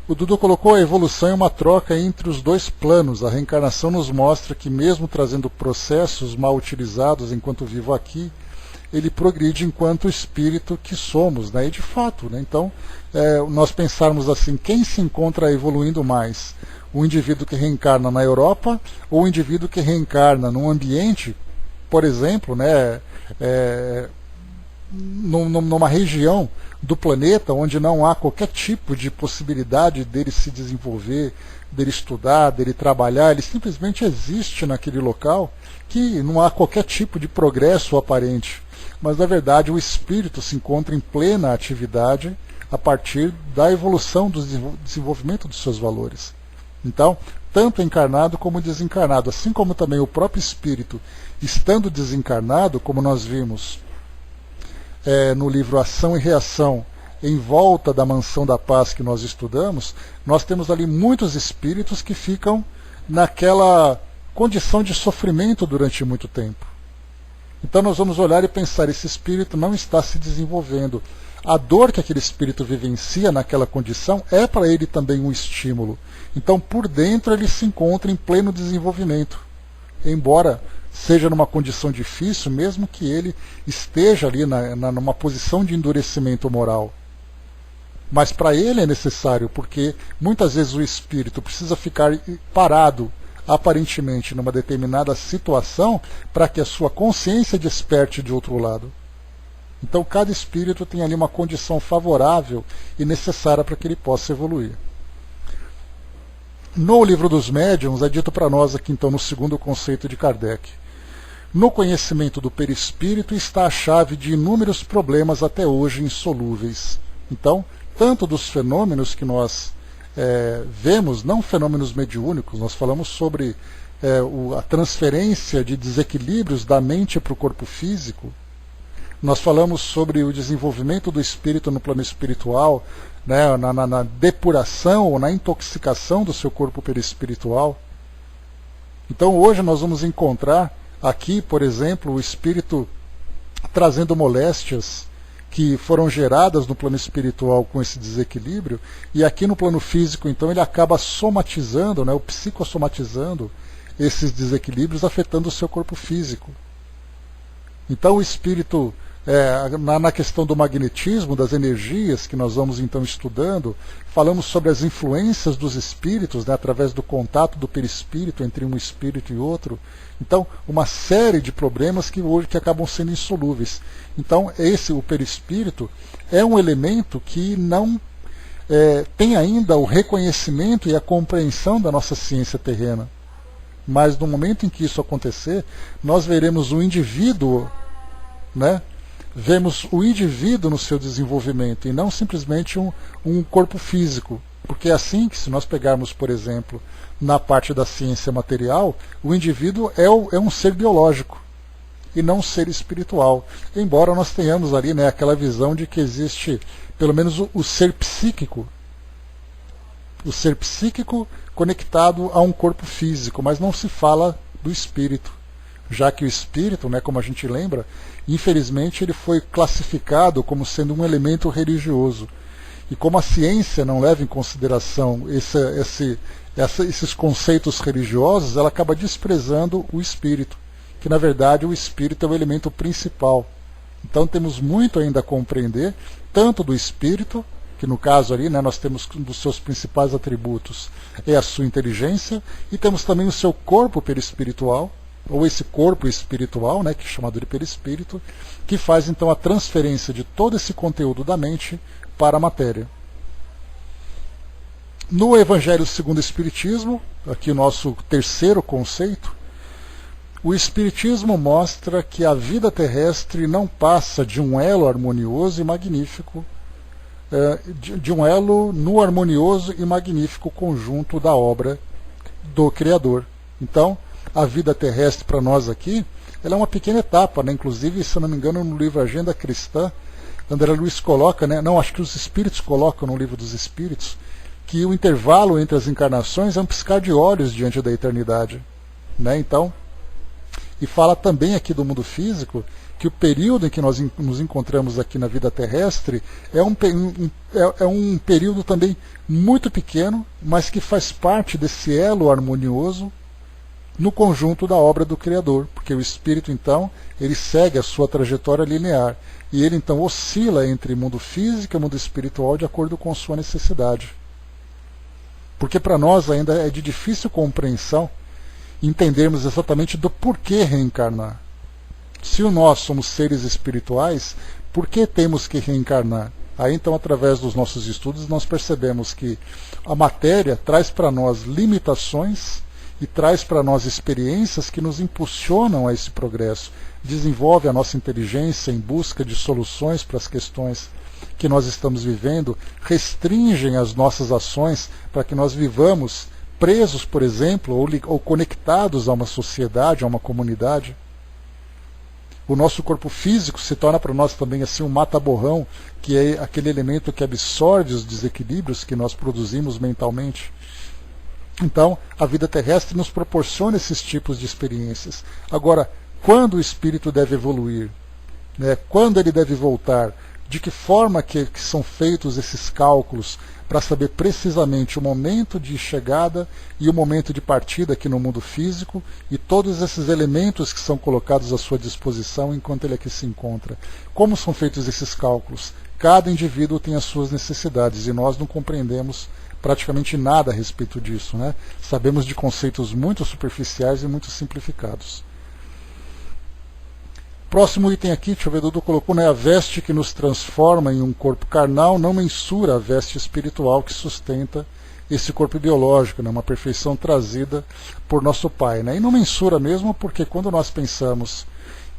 [SPEAKER 1] O Dudu colocou: a evolução é uma troca entre os dois planos. A reencarnação nos mostra que, mesmo trazendo processos mal utilizados enquanto vivo aqui, ele progride enquanto espírito que somos, né? E de fato, né? Então, nós pensarmos assim, quem se encontra evoluindo mais? O indivíduo que reencarna na Europa ou o indivíduo que reencarna num ambiente, por exemplo, né, numa região do planeta onde não há qualquer tipo de possibilidade dele se desenvolver, dele estudar, dele trabalhar, ele simplesmente existe naquele local, que não há qualquer tipo de progresso aparente. Mas, na verdade, o espírito se encontra em plena atividade a partir da evolução do desenvolvimento dos seus valores. Então, tanto encarnado como desencarnado, assim como também o próprio espírito, estando desencarnado, como nós vimos no livro Ação e Reação, em volta da Mansão da Paz que nós estudamos, nós temos ali muitos espíritos que ficam naquela condição de sofrimento durante muito tempo. Então nós vamos olhar e pensar, esse espírito não está se desenvolvendo. A dor que aquele espírito vivencia naquela condição é para ele também um estímulo. Então por dentro ele se encontra em pleno desenvolvimento. Embora seja numa condição difícil, mesmo que ele esteja ali numa posição de endurecimento moral. Mas para ele é necessário, porque muitas vezes o espírito precisa ficar parado, aparentemente, numa determinada situação, para que a sua consciência desperte de outro lado. Então cada espírito tem ali uma condição favorável e necessária para que ele possa evoluir. No Livro dos Médiuns é dito para nós aqui então no segundo conceito de Kardec: no conhecimento do perispírito está a chave de inúmeros problemas até hoje insolúveis. Então, tanto dos fenômenos que nós vemos, não fenômenos mediúnicos, nós falamos sobre a transferência de desequilíbrios da mente para o corpo físico, nós falamos sobre o desenvolvimento do espírito no plano espiritual, né, na depuração ou na intoxicação do seu corpo perispiritual. Então hoje nós vamos encontrar aqui, por exemplo, o espírito trazendo moléstias que foram geradas no plano espiritual com esse desequilíbrio, e aqui no plano físico, então, ele acaba somatizando, né, ou psicossomatizando esses desequilíbrios, afetando o seu corpo físico. Então o espírito, na questão do magnetismo, das energias que nós vamos então estudando, falamos sobre as influências dos espíritos, né, através do contato do perispírito entre um espírito e outro. Então, uma série de problemas que hoje acabam sendo insolúveis. Então, o perispírito é um elemento que não tem ainda o reconhecimento e a compreensão da nossa ciência terrena. Mas no momento em que isso acontecer, nós veremos o indivíduo, né? Vemos o indivíduo no seu desenvolvimento e não simplesmente um corpo físico. Porque é assim que, se nós pegarmos, por exemplo, na parte da ciência material, o indivíduo é um ser biológico e não um ser espiritual. Embora nós tenhamos ali, né, aquela visão de que existe pelo menos o ser psíquico. O ser psíquico conectado a um corpo físico, mas não se fala do espírito. Já que o espírito, né, como a gente lembra, infelizmente ele foi classificado como sendo um elemento religioso. E como a ciência não leva em consideração esses conceitos religiosos, ela acaba desprezando o espírito, que na verdade o espírito é o elemento principal. Então temos muito ainda a compreender, tanto do espírito, que no caso ali, né, nós temos um dos seus principais atributos é a sua inteligência, e temos também o seu corpo perispiritual, ou esse corpo espiritual, né, que é chamado de perispírito, que faz então a transferência de todo esse conteúdo da mente para a matéria. No Evangelho segundo o Espiritismo, aqui o nosso terceiro conceito, o Espiritismo mostra que a vida terrestre não passa de um elo harmonioso e magnífico, de um elo no harmonioso e magnífico conjunto da obra do Criador. Então, a vida terrestre para nós aqui, ela é uma pequena etapa, né? Inclusive, se eu não me engano, no livro Agenda Cristã, André Luiz coloca, né? Não, acho que os Espíritos colocam no Livro dos Espíritos, que o intervalo entre as encarnações é um piscar de olhos diante da eternidade, né? Então, e fala também aqui do mundo físico, que o período em que nós nos encontramos aqui na vida terrestre é um período também muito pequeno, mas que faz parte desse elo harmonioso no conjunto da obra do Criador, porque o espírito então ele segue a sua trajetória linear e ele então oscila entre mundo físico e mundo espiritual de acordo com sua necessidade. Porque para nós ainda é de difícil compreensão entendermos exatamente do porquê reencarnar. Se nós somos seres espirituais, por que temos que reencarnar? Aí então, através dos nossos estudos, nós percebemos que a matéria traz para nós limitações e traz para nós experiências que nos impulsionam a esse progresso, desenvolve a nossa inteligência em busca de soluções para as questões que nós estamos vivendo, restringem as nossas ações para que nós vivamos presos, por exemplo, ou conectados a uma sociedade, a uma comunidade. O nosso corpo físico se torna para nós também assim um mata-borrão, que é aquele elemento que absorve os desequilíbrios que nós produzimos mentalmente. Então, a vida terrestre nos proporciona esses tipos de experiências. Agora, quando o espírito deve evoluir? Né? Quando ele deve voltar? De que forma que são feitos esses cálculos para saber precisamente o momento de chegada e o momento de partida aqui no mundo físico e todos esses elementos que são colocados à sua disposição enquanto ele aqui se encontra? Como são feitos esses cálculos? Cada indivíduo tem as suas necessidades e nós não compreendemos praticamente nada a respeito disso, né? Sabemos de conceitos muito superficiais e muito simplificados. Próximo item aqui, deixa eu ver, Dudu colocou, né? A veste que nos transforma em um corpo carnal não mensura a veste espiritual que sustenta esse corpo biológico, né? Uma perfeição trazida por nosso Pai, né? E não mensura mesmo porque quando nós pensamos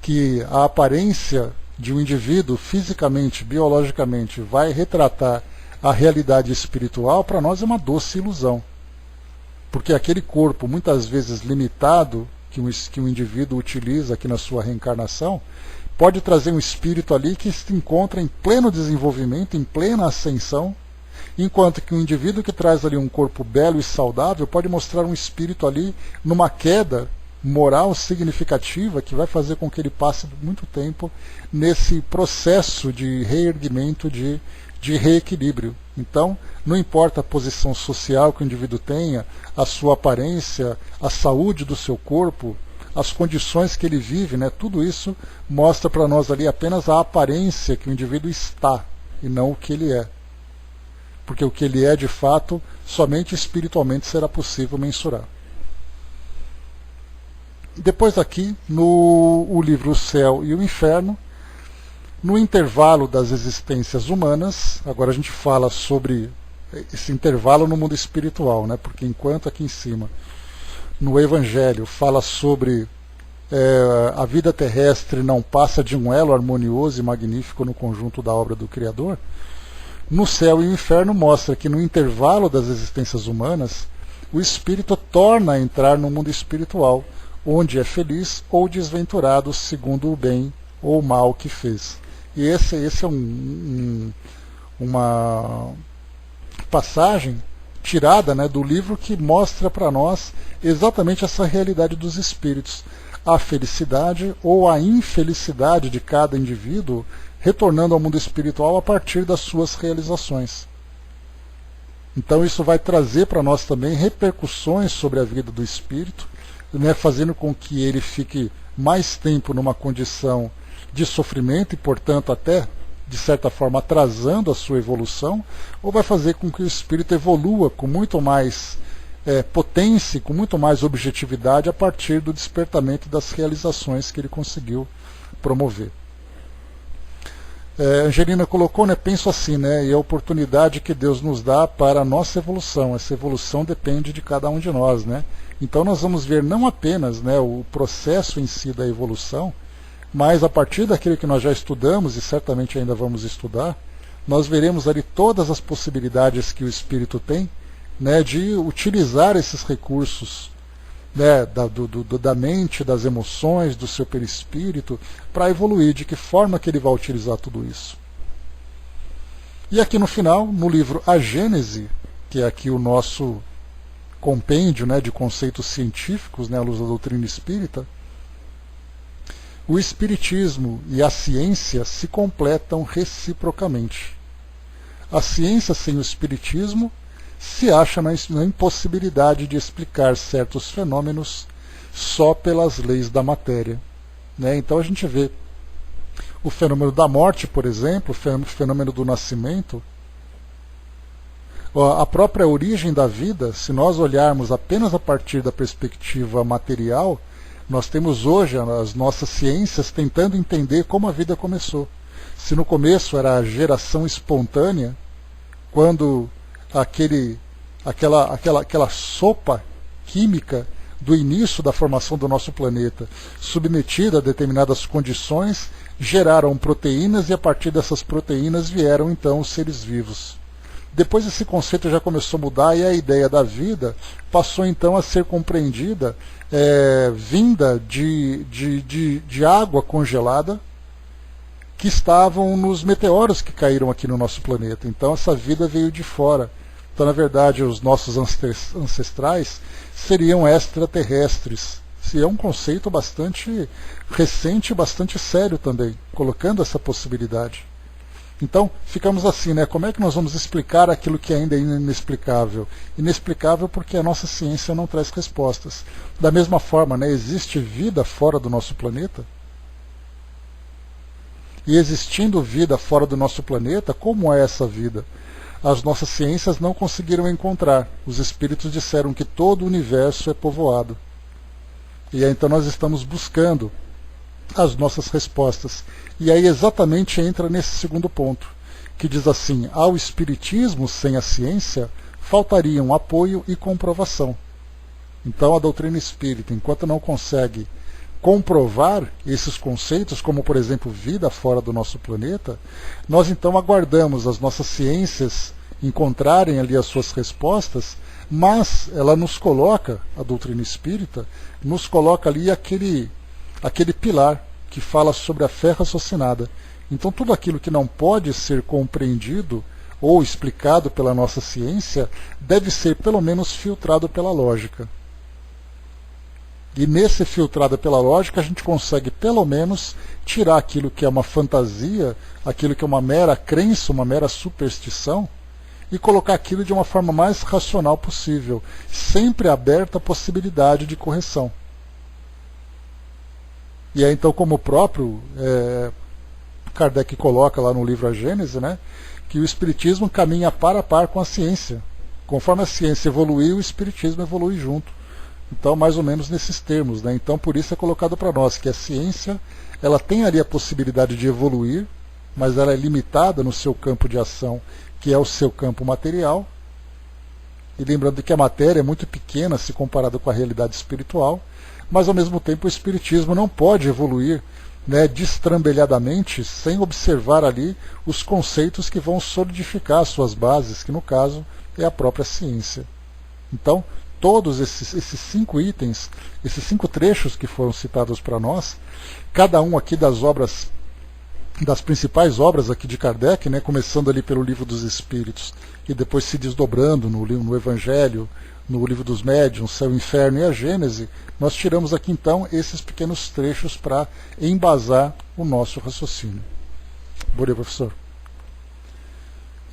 [SPEAKER 1] que a aparência de um indivíduo fisicamente, biologicamente, vai retratar a realidade espiritual, para nós é uma doce ilusão. Porque aquele corpo, muitas vezes limitado, que um indivíduo utiliza aqui na sua reencarnação, pode trazer um espírito ali que se encontra em pleno desenvolvimento, em plena ascensão, enquanto que um indivíduo que traz ali um corpo belo e saudável pode mostrar um espírito ali numa queda moral significativa que vai fazer com que ele passe muito tempo nesse processo de reerguimento, de reequilíbrio. Então, não importa a posição social que o indivíduo tenha, a sua aparência, a saúde do seu corpo, as condições que ele vive, né, tudo isso mostra para nós ali apenas a aparência que o indivíduo está e não o que ele é. Porque o que ele é, de fato, somente espiritualmente será possível mensurar. Depois aqui, no livro O Céu e o Inferno, no intervalo das existências humanas, agora a gente fala sobre esse intervalo no mundo espiritual, né? Porque enquanto aqui em cima, no Evangelho, fala sobre a vida terrestre não passa de um elo harmonioso e magnífico no conjunto da obra do Criador, no Céu e o Inferno mostra que no intervalo das existências humanas, o espírito torna a entrar no mundo espiritual, onde é feliz ou desventurado segundo o bem ou o mal que fez. E esse é uma passagem tirada, né, do livro que mostra para nós exatamente essa realidade dos espíritos. A felicidade ou a infelicidade de cada indivíduo retornando ao mundo espiritual a partir das suas realizações. Então isso vai trazer para nós também repercussões sobre a vida do espírito, né, fazendo com que ele fique mais tempo numa condição de sofrimento e, portanto, até, de certa forma, atrasando a sua evolução, ou vai fazer com que o espírito evolua com muito mais potência, com muito mais objetividade a partir do despertamento das realizações que ele conseguiu promover. Angelina colocou, né, penso assim, né, e a oportunidade que Deus nos dá para a nossa evolução. Essa evolução depende de cada um de nós, né? Então nós vamos ver não apenas, né, o processo em si da evolução, mas a partir daquilo que nós já estudamos, e certamente ainda vamos estudar, nós veremos ali todas as possibilidades que o espírito tem, né, de utilizar esses recursos, né, da mente, das emoções, do seu perispírito, para evoluir. De que forma que ele vai utilizar tudo isso? E aqui no final, no livro A Gênese, que é aqui o nosso compêndio, né, de conceitos científicos, né, à luz da doutrina espírita, o espiritismo e a ciência se completam reciprocamente. A ciência sem o espiritismo se acha na impossibilidade de explicar certos fenômenos só pelas leis da matéria, né? Então a gente vê o fenômeno da morte, por exemplo, o fenômeno do nascimento, a própria origem da vida. Se nós olharmos apenas a partir da perspectiva material, nós temos hoje as nossas ciências tentando entender como a vida começou. Se no começo era a geração espontânea, quando aquela sopa química do início da formação do nosso planeta, submetida a determinadas condições, geraram proteínas e a partir dessas proteínas vieram então os seres vivos. Depois esse conceito já começou a mudar e a ideia da vida passou então a ser compreendida vinda de água congelada que estavam nos meteoros que caíram aqui no nosso planeta. Então essa vida veio de fora, Então, na verdade, os nossos ancestrais seriam extraterrestres. E é um conceito bastante recente, bastante sério também, colocando essa possibilidade. Então, ficamos assim, né? Como é que nós vamos explicar aquilo que ainda é inexplicável? Inexplicável porque a nossa ciência não traz respostas. Da mesma forma, né? Existe vida fora do nosso planeta? E existindo vida fora do nosso planeta, como é essa vida? As nossas ciências não conseguiram encontrar. Os espíritos disseram que todo o universo é povoado. E aí, então nós estamos buscando as nossas respostas. E aí exatamente entra nesse segundo ponto, que diz assim: ao espiritismo sem a ciência faltariam apoio e comprovação. Então a doutrina espírita, enquanto não consegue comprovar esses conceitos, como por exemplo vida fora do nosso planeta, nós então aguardamos as nossas ciências encontrarem ali as suas respostas, mas ela nos coloca, a doutrina espírita, nos coloca ali aquele pilar que fala sobre a fé raciocinada. Então tudo aquilo que não pode ser compreendido ou explicado pela nossa ciência deve ser pelo menos filtrado pela lógica. E nesse filtrado pela lógica a gente consegue pelo menos tirar aquilo que é uma fantasia, aquilo que é uma mera crença, uma mera superstição, e colocar aquilo de uma forma mais racional possível, sempre aberta a possibilidade de correção. E aí então, como o próprio Kardec coloca lá no livro A Gênese, né, que o Espiritismo caminha par a par com a ciência. Conforme a ciência evolui, o Espiritismo evolui junto. Então, mais ou menos nesses termos, né? Então, por isso é colocado para nós que a ciência ela tem ali a possibilidade de evoluir, mas ela é limitada no seu campo de ação, que é o seu campo material. E lembrando que a matéria é muito pequena se comparada com a realidade espiritual, mas ao mesmo tempo o espiritismo não pode evoluir, né, destrambelhadamente sem observar ali os conceitos que vão solidificar as suas bases, que no caso é a própria ciência. Então, todos esses 5 itens, esses 5 trechos que foram citados para nós, cada um aqui das principais obras aqui de Kardec, né, começando ali pelo Livro dos Espíritos e depois se desdobrando no Evangelho, no Livro dos Médiuns, Céu e Inferno e a Gênese, nós tiramos aqui então esses pequenos trechos para embasar o nosso raciocínio. Bom dia, professor.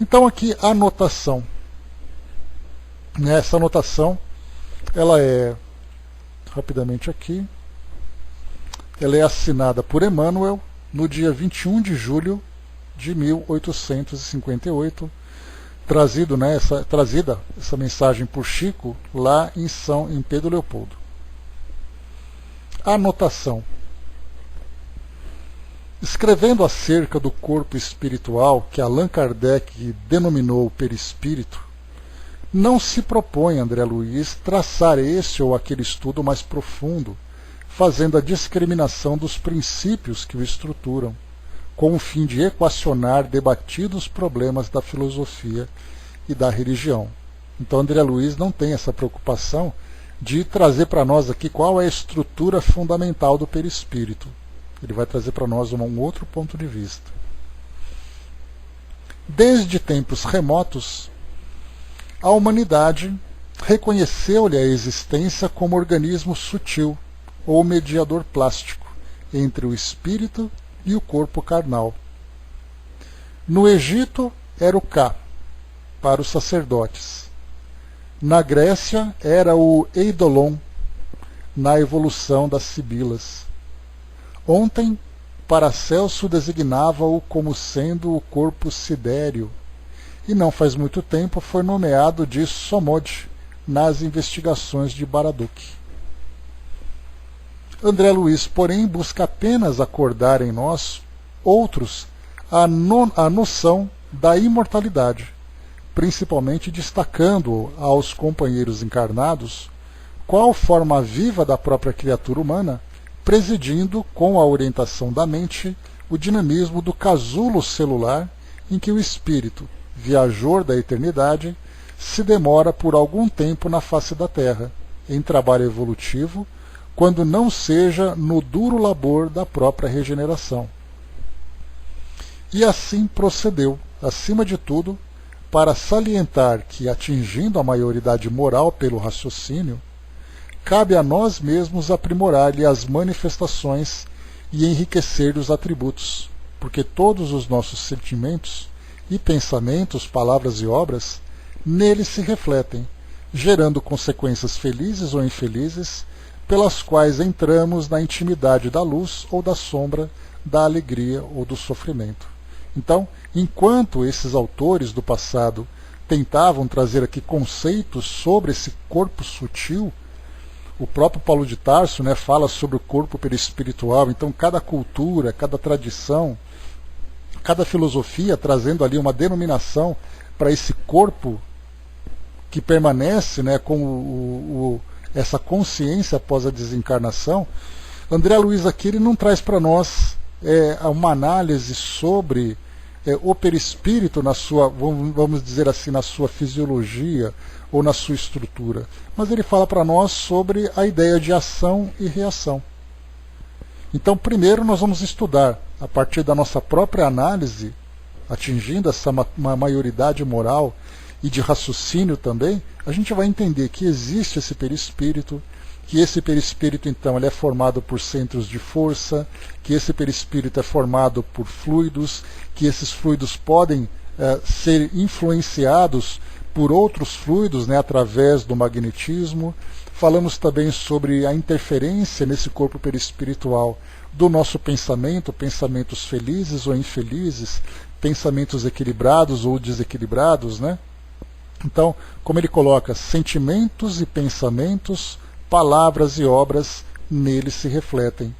[SPEAKER 1] Então aqui a anotação. Essa anotação, ela é, rapidamente aqui, ela é assinada por Emmanuel no dia 21 de julho de 1858, trazida essa mensagem por Chico lá em Pedro Leopoldo. Anotação. Escrevendo acerca do corpo espiritual que Allan Kardec denominou perispírito, não se propõe André Luiz traçar esse ou aquele estudo mais profundo, fazendo a discriminação dos princípios que o estruturam, com o fim de equacionar debatidos problemas da filosofia e da religião. Então André Luiz não tem essa preocupação de trazer para nós aqui qual é a estrutura fundamental do perispírito. Ele vai trazer para nós um outro ponto de vista. Desde tempos remotos, a humanidade reconheceu-lhe a existência como organismo sutil ou mediador plástico entre o espírito e o corpo carnal. No Egito era o Ka, para os sacerdotes. Na Grécia era o Eidolon, na evolução das sibilas. Ontem, Paracelso designava-o como sendo o corpo sidéreo, e não faz muito tempo foi nomeado de Somod nas investigações de Baraduc. André Luiz, porém, busca apenas acordar em nós, outros, a noção da imortalidade, principalmente destacando aos companheiros encarnados qual forma viva da própria criatura humana, presidindo, com a orientação da mente, o dinamismo do casulo celular em que o espírito, viajor da eternidade, se demora por algum tempo na face da Terra, em trabalho evolutivo, quando não seja no duro labor da própria regeneração. E assim procedeu, acima de tudo, para salientar que, atingindo a maioridade moral pelo raciocínio, cabe a nós mesmos aprimorar-lhe as manifestações e enriquecer-lhe os atributos, porque todos os nossos sentimentos e pensamentos, palavras e obras, nele se refletem, gerando consequências felizes ou infelizes, pelas quais entramos na intimidade da luz ou da sombra, da alegria ou do sofrimento. Então, enquanto esses autores do passado tentavam trazer aqui conceitos sobre esse corpo sutil, o próprio Paulo de Tarso, né, fala sobre o corpo perispiritual. Então, cada cultura, cada tradição, cada filosofia trazendo ali uma denominação para esse corpo que permanece, né, com essa consciência após a desencarnação. André Luiz aqui ele não traz para nós uma análise sobre o perispírito na sua, vamos dizer assim, na sua fisiologia ou na sua estrutura, mas ele fala para nós sobre a ideia de ação e reação. Então, primeiro nós vamos estudar, a partir da nossa própria análise, atingindo essa maioridade moral e de raciocínio também, a gente vai entender que existe esse perispírito, que esse perispírito então ele é formado por centros de força, que esse perispírito é formado por fluidos, que esses fluidos podem ser influenciados por outros fluidos, né, através do magnetismo. Falamos também sobre a interferência nesse corpo perispiritual do nosso pensamento, pensamentos felizes ou infelizes, pensamentos equilibrados ou desequilibrados, né? Então, como ele coloca, sentimentos e pensamentos, palavras e obras nele se refletem,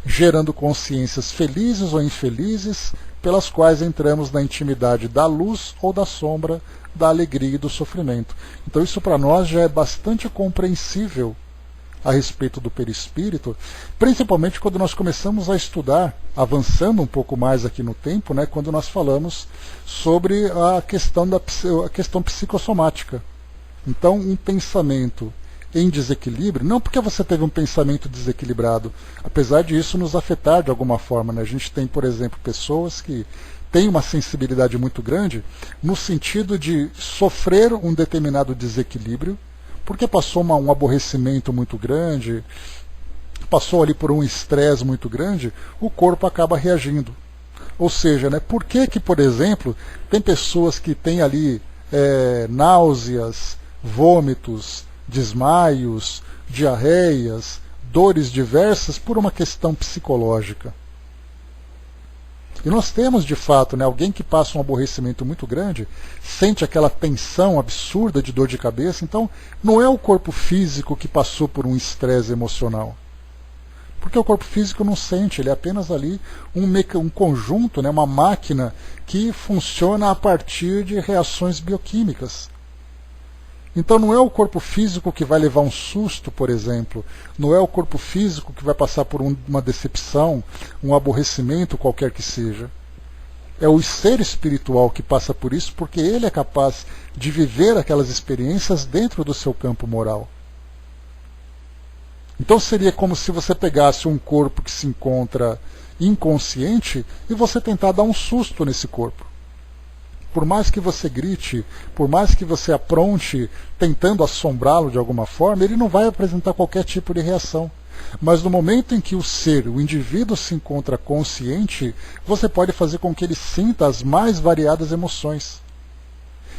[SPEAKER 1] gerando consciências felizes ou infelizes, pelas quais entramos na intimidade da luz ou da sombra, da alegria e do sofrimento. Então isso para nós já é bastante compreensível a respeito do perispírito, principalmente quando nós começamos a estudar, avançando um pouco mais aqui no tempo, né, quando nós falamos sobre a questão psicossomática. Então, um pensamento em desequilíbrio, não porque você teve um pensamento desequilibrado, apesar de isso nos afetar de alguma forma, né? A gente tem, por exemplo, pessoas que têm uma sensibilidade muito grande no sentido de sofrer um determinado desequilíbrio, porque passou um aborrecimento muito grande, passou ali por um estresse muito grande, o corpo acaba reagindo. Ou seja, né, por que, por exemplo, tem pessoas que têm ali náuseas, vômitos, desmaios, diarreias, dores diversas por uma questão psicológica? E nós temos, de fato, né, alguém que passa um aborrecimento muito grande, sente aquela tensão absurda de dor de cabeça, então não é o corpo físico que passou por um estresse emocional. Porque o corpo físico não sente, ele é apenas ali um conjunto, né, uma máquina que funciona a partir de reações bioquímicas. Então não é o corpo físico que vai levar um susto, por exemplo, não é o corpo físico que vai passar por uma decepção, um aborrecimento, qualquer que seja. É o ser espiritual que passa por isso, porque ele é capaz de viver aquelas experiências dentro do seu campo moral. Então seria como se você pegasse um corpo que se encontra inconsciente e você tentar dar um susto nesse corpo. Por mais que você grite, por mais que você apronte tentando assombrá-lo de alguma forma, ele não vai apresentar qualquer tipo de reação. Mas no momento em que o indivíduo se encontra consciente, você pode fazer com que ele sinta as mais variadas emoções.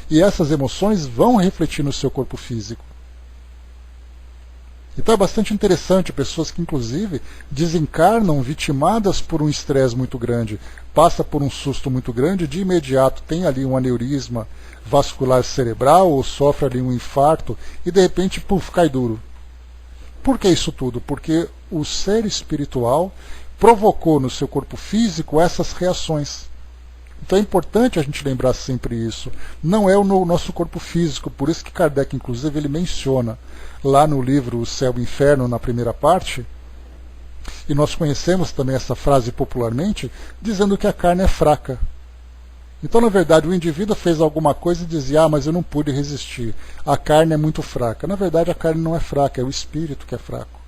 [SPEAKER 1] E essas emoções vão refletir no seu corpo físico. Então é bastante interessante, pessoas que inclusive desencarnam vitimadas por um estresse muito grande, passa por um susto muito grande, de imediato tem ali um aneurisma vascular cerebral ou sofre ali um infarto e de repente, puf, cai duro. Por que isso tudo? Porque o ser espiritual provocou no seu corpo físico essas reações. Então é importante a gente lembrar sempre isso. Não é o nosso corpo físico, por isso que Kardec, inclusive, ele menciona lá no livro O Céu e o Inferno, na primeira parte, e nós conhecemos também essa frase popularmente, dizendo que a carne é fraca. Então, na verdade, o indivíduo fez alguma coisa e dizia, mas eu não pude resistir, a carne é muito fraca. Na verdade, a carne não é fraca, é o espírito que é fraco.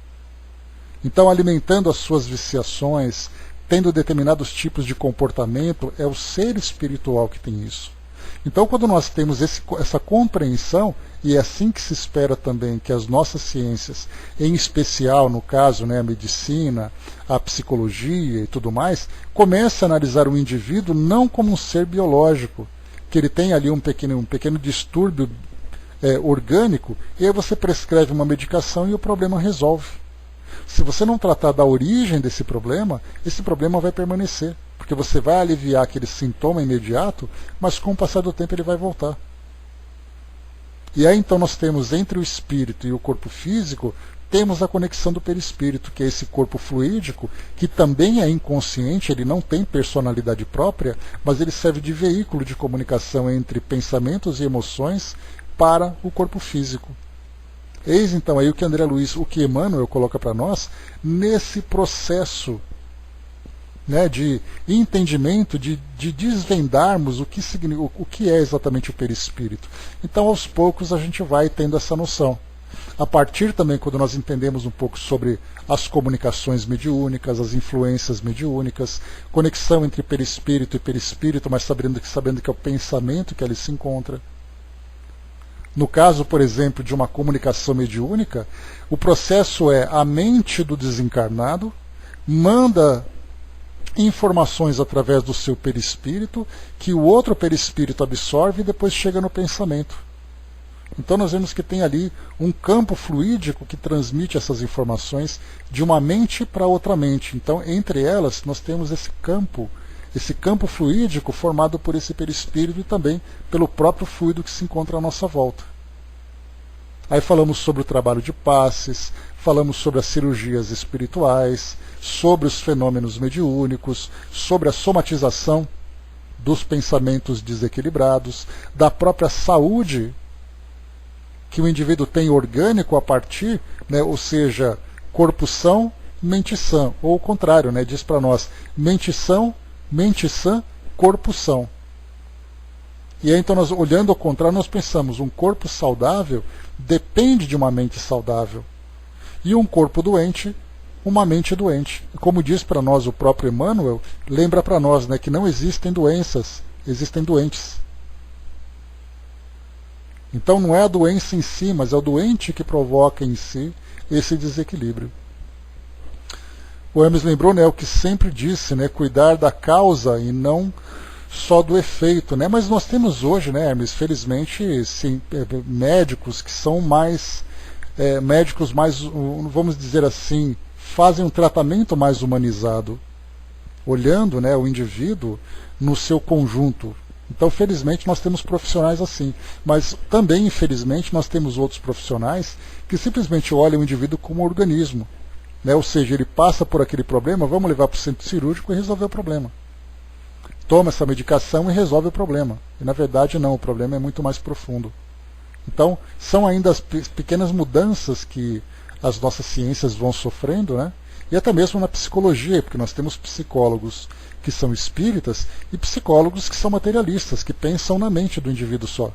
[SPEAKER 1] Então, alimentando as suas viciações, tendo determinados tipos de comportamento, é o ser espiritual que tem isso. Então, quando nós temos essa compreensão, e é assim que se espera também que as nossas ciências, em especial, no caso, né, a medicina, a psicologia e tudo mais, comece a analisar o indivíduo não como um ser biológico, que ele tem ali um pequeno distúrbio orgânico, e aí você prescreve uma medicação e o problema resolve. Se você não tratar da origem desse problema, esse problema vai permanecer, porque você vai aliviar aquele sintoma imediato, mas com o passar do tempo ele vai voltar. E aí então nós temos entre o espírito e o corpo físico, temos a conexão do perispírito, que é esse corpo fluídico, que também é inconsciente, ele não tem personalidade própria, mas ele serve de veículo de comunicação entre pensamentos e emoções para o corpo físico. Eis então aí o que André Luiz, o que Emmanuel coloca para nós, nesse processo, né, de entendimento, de desvendarmos o que é exatamente o perispírito. Então, aos poucos, a gente vai tendo essa noção. A partir também, quando nós entendemos um pouco sobre as comunicações mediúnicas, as influências mediúnicas, conexão entre perispírito e perispírito, mas sabendo que é o pensamento que ali se encontra. No caso, por exemplo, de uma comunicação mediúnica, o processo é a mente do desencarnado manda informações através do seu perispírito, que o outro perispírito absorve e depois chega no pensamento. Então nós vemos que tem ali um campo fluídico que transmite essas informações de uma mente para outra mente. Então, entre elas, nós temos esse campo fluídico formado por esse perispírito e também pelo próprio fluido que se encontra à nossa volta. Aí falamos sobre o trabalho de passes, falamos sobre as cirurgias espirituais, sobre os fenômenos mediúnicos, sobre a somatização dos pensamentos desequilibrados, da própria saúde que o indivíduo tem orgânico a partir, né, ou seja, corpo são, mente sã, ou o contrário, né, diz para nós, mente sã, corpo são. E aí então, nós, olhando ao contrário, nós pensamos, um corpo saudável depende de uma mente saudável. E um corpo doente, uma mente doente. Como diz para nós o próprio Emmanuel, lembra para nós, né, que não existem doenças, existem doentes. Então não é a doença em si, mas é o doente que provoca em si esse desequilíbrio. O Hermes lembrou, né, o que sempre disse, né, cuidar da causa e não só do efeito, né? Mas nós temos hoje, né, Hermes, felizmente, sim, médicos que são mais, médicos mais, vamos dizer assim, fazem um tratamento mais humanizado, olhando, né, o indivíduo no seu conjunto. Então, felizmente, nós temos profissionais assim, mas também, infelizmente, nós temos outros profissionais que simplesmente olham o indivíduo como um organismo, né? Ou seja, ele passa por aquele problema, vamos levar para o centro cirúrgico e resolver o problema. Toma essa medicação e resolve o problema. E, na verdade, não, o problema é muito mais profundo. Então, são ainda as pequenas mudanças que as nossas ciências vão sofrendo, né? E até mesmo na psicologia, porque nós temos psicólogos que são espíritas e psicólogos que são materialistas, que pensam na mente do indivíduo só.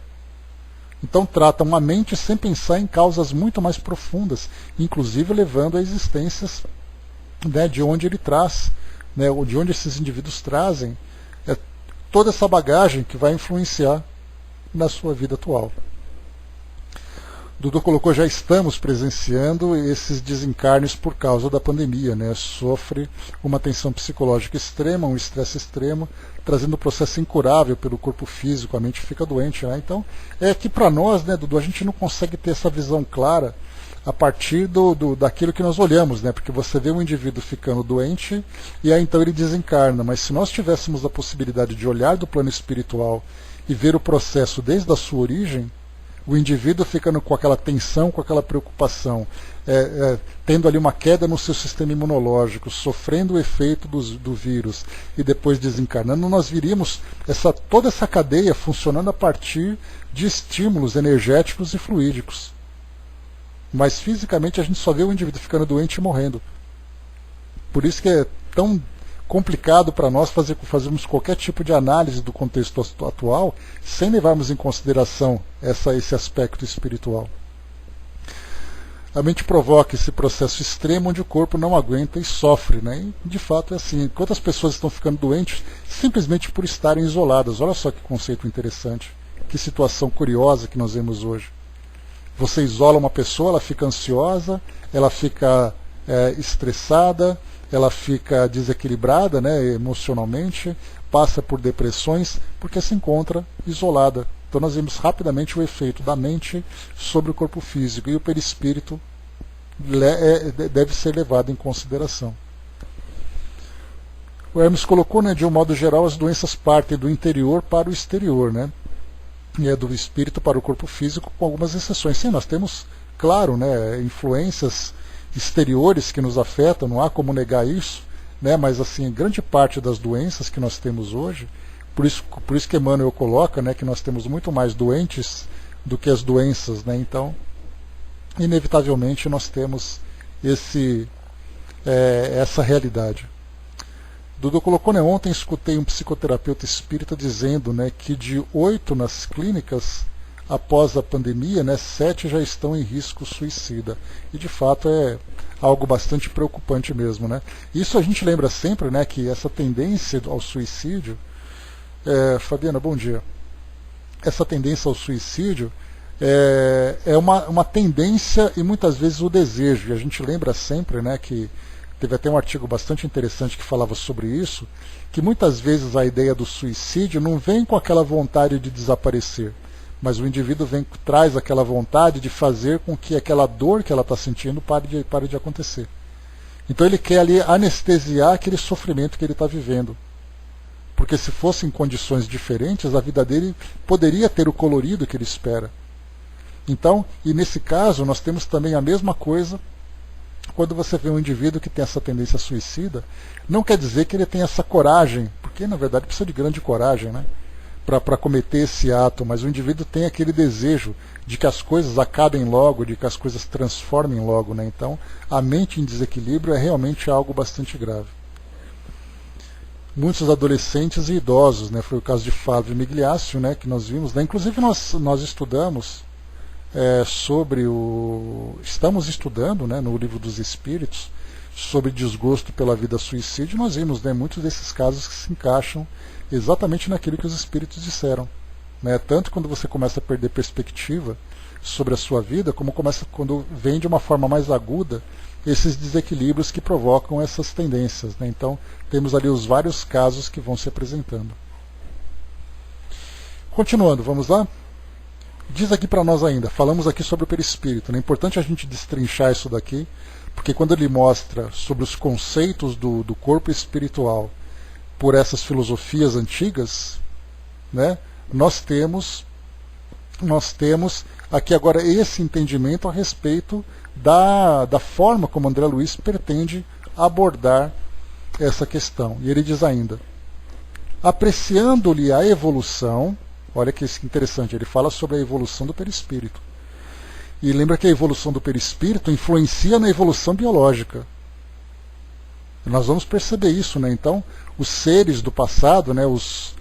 [SPEAKER 1] Então tratam a mente sem pensar em causas muito mais profundas, inclusive levando a existências, né, de onde ele traz, né, de onde esses indivíduos trazem toda essa bagagem que vai influenciar na sua vida atual. Dudu colocou, já estamos presenciando esses desencarnes por causa da pandemia, né? Sofre uma tensão psicológica extrema, um estresse extremo, trazendo um processo incurável pelo corpo físico, a mente fica doente, né? Então, é que para nós, né, Dudu, a gente não consegue ter essa visão clara a partir daquilo que nós olhamos, né? Porque você vê um indivíduo ficando doente e aí então ele desencarna, mas se nós tivéssemos a possibilidade de olhar do plano espiritual e ver o processo desde a sua origem, o indivíduo ficando com aquela tensão, com aquela preocupação, tendo ali uma queda no seu sistema imunológico, sofrendo o efeito do vírus e depois desencarnando, nós viríamos toda essa cadeia funcionando a partir de estímulos energéticos e fluídicos. Mas fisicamente a gente só vê o indivíduo ficando doente e morrendo. Por isso que é tão complicado para nós fazermos qualquer tipo de análise do contexto atual sem levarmos em consideração esse aspecto espiritual. A mente provoca esse processo extremo onde o corpo não aguenta e sofre, né? E de fato é assim. Quantas pessoas estão ficando doentes simplesmente por estarem isoladas? Olha só que conceito interessante. que situação curiosa que nós vemos hoje. Você isola uma pessoa, ela fica ansiosa, ela fica estressada, ela fica desequilibrada, né, emocionalmente, passa por depressões, porque se encontra isolada. Então nós vemos rapidamente o efeito da mente sobre o corpo físico, e o perispírito deve ser levado em consideração. O Hermes colocou, né, de um modo geral, as doenças partem do interior para o exterior, né, e é do espírito para o corpo físico, com algumas exceções. Sim, nós temos, claro, né, influências exteriores que nos afetam, não há como negar isso, né, mas assim, grande parte das doenças que nós temos hoje, por isso que Emmanuel coloca, né, que nós temos muito mais doentes do que as doenças, né, então, inevitavelmente nós temos essa realidade. Dudu colocou, né, ontem escutei um psicoterapeuta espírita dizendo, né, que de 8 nas clínicas, após a pandemia, né, 7 já estão em risco suicida. E de fato é algo bastante preocupante mesmo, né? Isso a gente lembra sempre, né, que essa tendência ao suicídio, Fabiana, bom dia. Essa tendência ao suicídio é uma tendência e muitas vezes o desejo. E a gente lembra sempre, né, que teve até um artigo bastante interessante que falava sobre isso, que muitas vezes a ideia do suicídio não vem com aquela vontade de desaparecer, mas o indivíduo traz aquela vontade de fazer com que aquela dor que ela está sentindo pare de acontecer. Então ele quer ali anestesiar aquele sofrimento que ele está vivendo. Porque se fosse em condições diferentes, a vida dele poderia ter o colorido que ele espera. Então, e nesse caso, nós temos também a mesma coisa quando você vê um indivíduo que tem essa tendência suicida. Não quer dizer que ele tem essa coragem, porque na verdade precisa de grande coragem, né, para cometer esse ato, mas o indivíduo tem aquele desejo de que as coisas acabem logo, de que as coisas transformem logo, né? Então, a mente em desequilíbrio é realmente algo bastante grave. Muitos adolescentes e idosos, né? Foi o caso de Fábio Migliaccio, né, que nós vimos, né? Inclusive nós estudamos estamos estudando, né, no Livro dos Espíritos, sobre desgosto pela vida suicídio. Nós vimos, né, muitos desses casos que se encaixam exatamente naquilo que os espíritos disseram, né? Tanto quando você começa a perder perspectiva sobre a sua vida, como quando vem de uma forma mais aguda esses desequilíbrios que provocam essas tendências, né? Então temos ali os vários casos que vão se apresentando. Continuando, vamos lá? Diz aqui para nós ainda, falamos aqui sobre o perispírito, né? É importante a gente destrinchar isso daqui, porque quando ele mostra sobre os conceitos do corpo espiritual por essas filosofias antigas, né, nós temos aqui agora esse entendimento a respeito da forma como André Luiz pretende abordar essa questão. E ele diz ainda, apreciando-lhe a evolução. Olha que interessante, ele fala sobre a evolução do perispírito. E lembra que a evolução do perispírito influencia na evolução biológica. Nós vamos perceber isso, né? Então, os seres do passado, né, os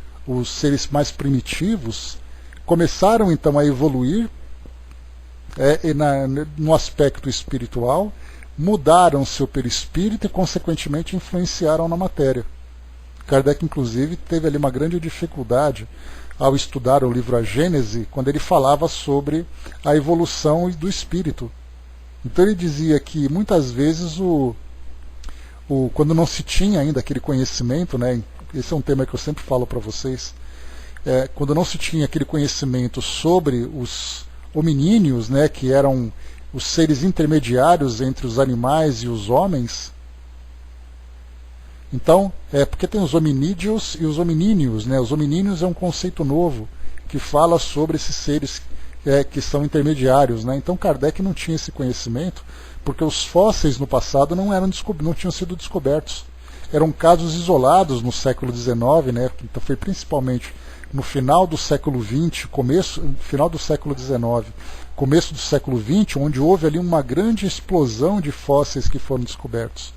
[SPEAKER 1] seres mais primitivos, começaram então a evoluir no aspecto espiritual, mudaram seu perispírito e, consequentemente, influenciaram na matéria. Kardec, inclusive, teve ali uma grande dificuldade ao estudar o livro A Gênese, quando ele falava sobre a evolução do espírito. Então ele dizia que muitas vezes quando não se tinha ainda aquele conhecimento, né, esse é um tema que eu sempre falo para vocês, quando não se tinha aquele conhecimento sobre os hominíneos, né, que eram os seres intermediários entre os animais e os homens. Então, porque tem os hominídeos e os hominíneos, né? Os hominíneos é um conceito novo que fala sobre esses seres que são intermediários, né? Então Kardec não tinha esse conhecimento, porque os fósseis no passado não tinham sido descobertos. Eram casos isolados no século XIX, né? Então foi principalmente no final do século XX, final do século XIX, começo do século XX, onde houve ali uma grande explosão de fósseis que foram descobertos.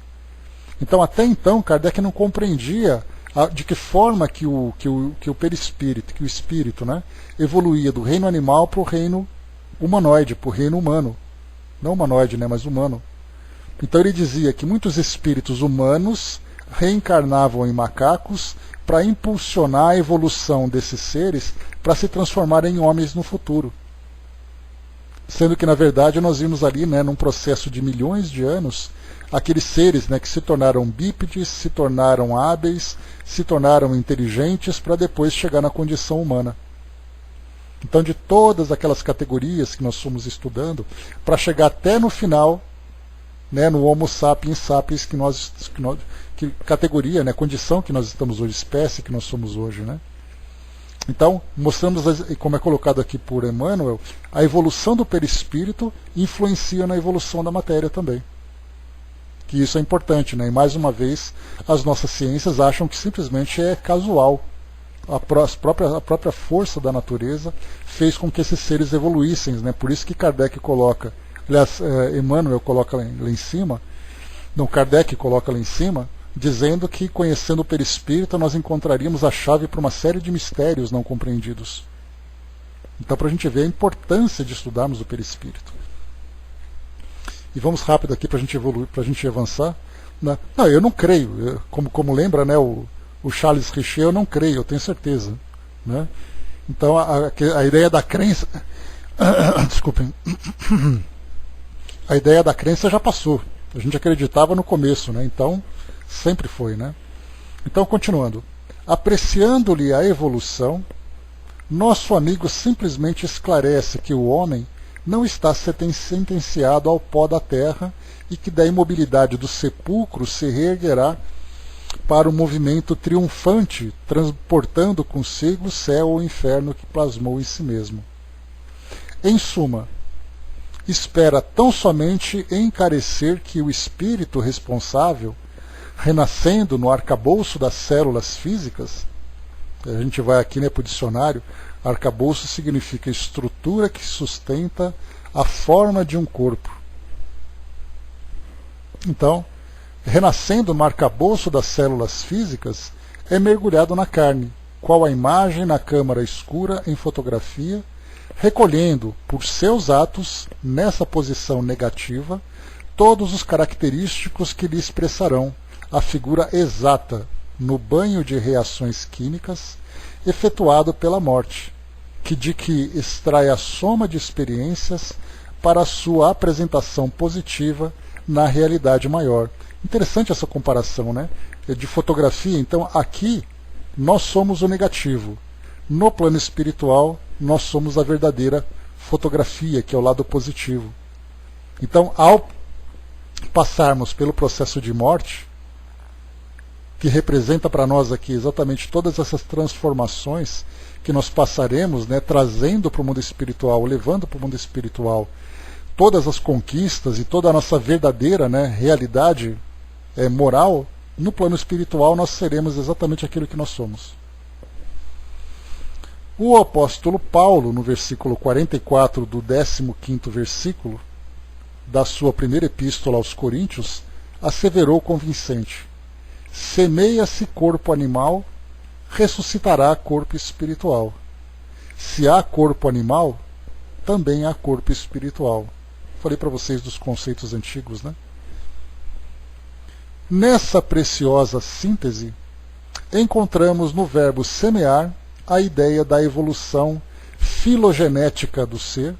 [SPEAKER 1] Então, até então, Kardec não compreendia de que forma que o perispírito, que o espírito, né, evoluía do reino animal para o reino humanoide, para o reino humano. Não humanoide, né, mas humano. Então ele dizia que muitos espíritos humanos reencarnavam em macacos para impulsionar a evolução desses seres para se transformarem em homens no futuro. Sendo que, na verdade, nós vimos ali, né, num processo de milhões de anos, aqueles seres, né, que se tornaram bípedes, se tornaram hábeis, se tornaram inteligentes para depois chegar na condição humana. Então, de todas aquelas categorias que nós fomos estudando, para chegar até no final, né, no Homo sapiens sapiens, que categoria, né, condição que nós estamos hoje, espécie que nós somos hoje, né? Então, mostramos, como é colocado aqui por Emmanuel, a evolução do perispírito influencia na evolução da matéria também. Que isso é importante, né? E mais uma vez, as nossas ciências acham que simplesmente é casual. A própria força da natureza fez com que esses seres evoluíssem, né? Por isso que Kardec coloca, aliás, Emmanuel coloca lá em cima, não, Kardec coloca lá em cima, dizendo que, conhecendo o perispírito, nós encontraríamos a chave para uma série de mistérios não compreendidos. Então, para a gente ver a importância de estudarmos o perispírito. E vamos rápido aqui para a gente evoluir, para a gente avançar. Não, eu não creio. Como lembra, né, o Charles Richer, eu não creio, eu tenho certeza. Né? Então, a ideia da crença... Desculpem. A ideia da crença já passou. A gente acreditava no começo, né? Então... Sempre foi, né? Então, continuando. Apreciando-lhe a evolução, nosso amigo simplesmente esclarece que o homem não está sentenciado ao pó da terra e que da imobilidade do sepulcro se reerguerá para o movimento triunfante, transportando consigo o céu ou o inferno que plasmou em si mesmo. Em suma, espera tão somente encarecer que o espírito responsável, renascendo no arcabouço das células físicas, a gente vai aqui, né, para o dicionário, arcabouço significa estrutura que sustenta a forma de um corpo. Então, renascendo no arcabouço das células físicas, é mergulhado na carne, qual a imagem na câmara escura em fotografia, recolhendo, por seus atos, nessa posição negativa, todos os característicos que lhe expressarão a figura exata no banho de reações químicas efetuado pela morte, de que extrai a soma de experiências para a sua apresentação positiva na realidade maior. Interessante essa comparação, né? De fotografia. Então, aqui nós somos o negativo. No plano espiritual, nós somos a verdadeira fotografia, que é o lado positivo. Então, ao passarmos pelo processo de morte, que representa para nós aqui exatamente todas essas transformações que nós passaremos, né, trazendo para o mundo espiritual, levando para o mundo espiritual todas as conquistas e toda a nossa verdadeira, né, realidade moral, no plano espiritual nós seremos exatamente aquilo que nós somos. O apóstolo Paulo, no versículo 44 do 15º versículo da sua primeira epístola aos Coríntios, asseverou convincente: semeia-se corpo animal, ressuscitará corpo espiritual. Se há corpo animal, também há corpo espiritual. Falei para vocês dos conceitos antigos, né? Nessa preciosa síntese, encontramos no verbo semear a ideia da evolução filogenética do ser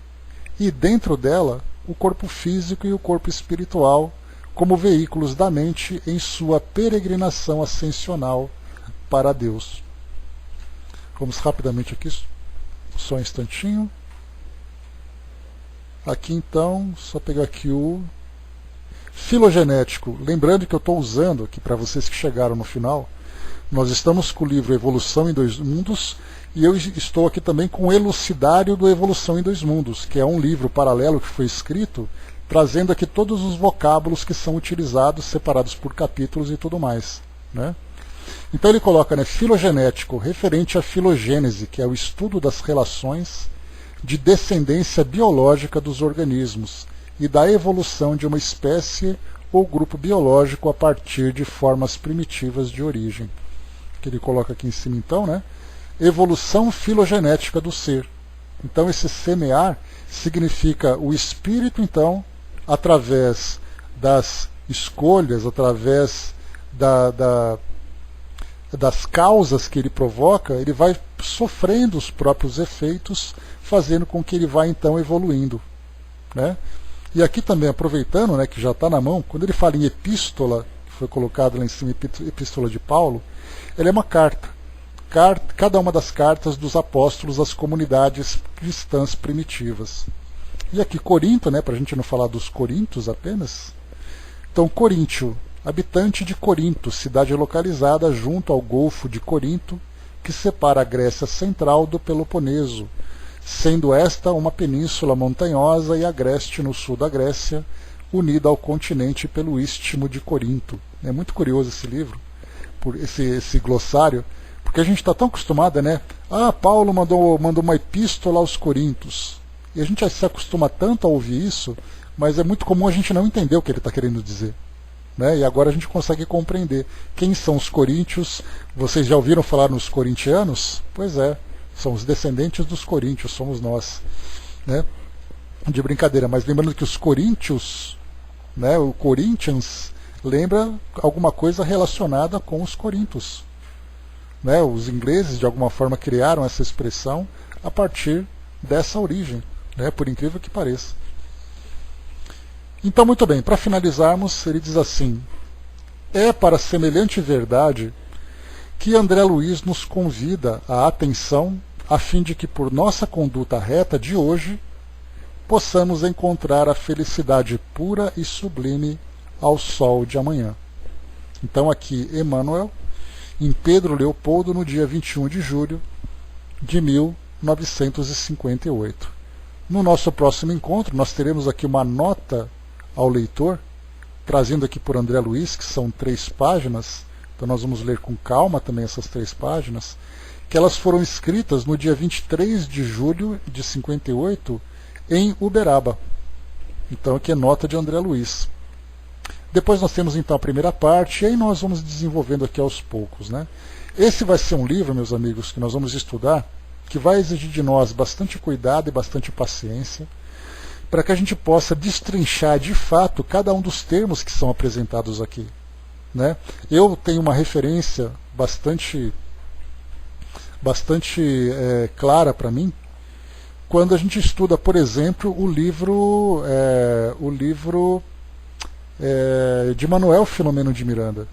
[SPEAKER 1] e, dentro dela, o corpo físico e o corpo espiritual como veículos da mente em sua peregrinação ascensional para Deus. Vamos rapidamente aqui, só um instantinho. Aqui então, só pegar aqui o filogenético. Lembrando que eu estou usando aqui, para vocês que chegaram no final, nós estamos com o livro Evolução em Dois Mundos, e eu estou aqui também com o Elucidário do Evolução em Dois Mundos, que é um livro paralelo que foi escrito, trazendo aqui todos os vocábulos que são utilizados, separados por capítulos e tudo mais, né? Então ele coloca, né, filogenético, referente à filogênese, que é o estudo das relações de descendência biológica dos organismos e da evolução de uma espécie ou grupo biológico a partir de formas primitivas de origem. Que ele coloca aqui em cima então, né? Evolução filogenética do ser. Então esse semear significa o espírito, então, através das escolhas, através das causas que ele provoca, ele vai sofrendo os próprios efeitos, fazendo com que ele vá então evoluindo, né? E aqui também, aproveitando, né, que já está na mão, quando ele fala em epístola, que foi colocado lá em cima, epístola de Paulo, ela é uma carta. Cada uma das cartas dos apóstolos às comunidades cristãs primitivas. E aqui Corinto, né, para a gente não falar dos coríntios apenas. Então, Coríntio, habitante de Corinto, cidade localizada junto ao Golfo de Corinto, que separa a Grécia Central do Peloponeso, sendo esta uma península montanhosa e agreste no sul da Grécia, unida ao continente pelo istmo de Corinto. É muito curioso esse livro, por esse glossário, porque a gente está tão acostumado, né? Ah, Paulo mandou uma epístola aos Coríntios. E a gente se acostuma tanto a ouvir isso, mas é muito comum a gente não entender o que ele está querendo dizer, né? E agora a gente consegue compreender. Quem são os coríntios? Vocês já ouviram falar nos corintianos? Pois é, são os descendentes dos coríntios, somos nós, né? De brincadeira, mas lembrando que os coríntios, né, o Corinthians, lembra alguma coisa relacionada com os coríntios, né? Os ingleses de alguma forma criaram essa expressão a partir dessa origem, né? Por incrível que pareça. Então, muito bem, para finalizarmos, ele diz assim: é para semelhante verdade que André Luiz nos convida à atenção, a fim de que por nossa conduta reta de hoje possamos encontrar a felicidade pura e sublime ao sol de amanhã. Então aqui Emmanuel, em Pedro Leopoldo, no dia 21 de julho de 1958. No nosso próximo encontro, nós teremos aqui uma nota ao leitor, trazendo aqui por André Luiz, que são 3 páginas, então nós vamos ler com calma também essas 3 páginas, que elas foram escritas no dia 23 de julho de 58, em Uberaba. Então aqui é nota de André Luiz. Depois nós temos então a primeira parte, e aí nós vamos desenvolvendo aqui aos poucos, né? Esse vai ser um livro, meus amigos, que nós vamos estudar, que vai exigir de nós bastante cuidado e bastante paciência, para que a gente possa destrinchar de fato cada um dos termos que são apresentados aqui, né? Eu tenho uma referência bastante clara para mim, quando a gente estuda, por exemplo, o livro de Manuel Filomeno de Miranda,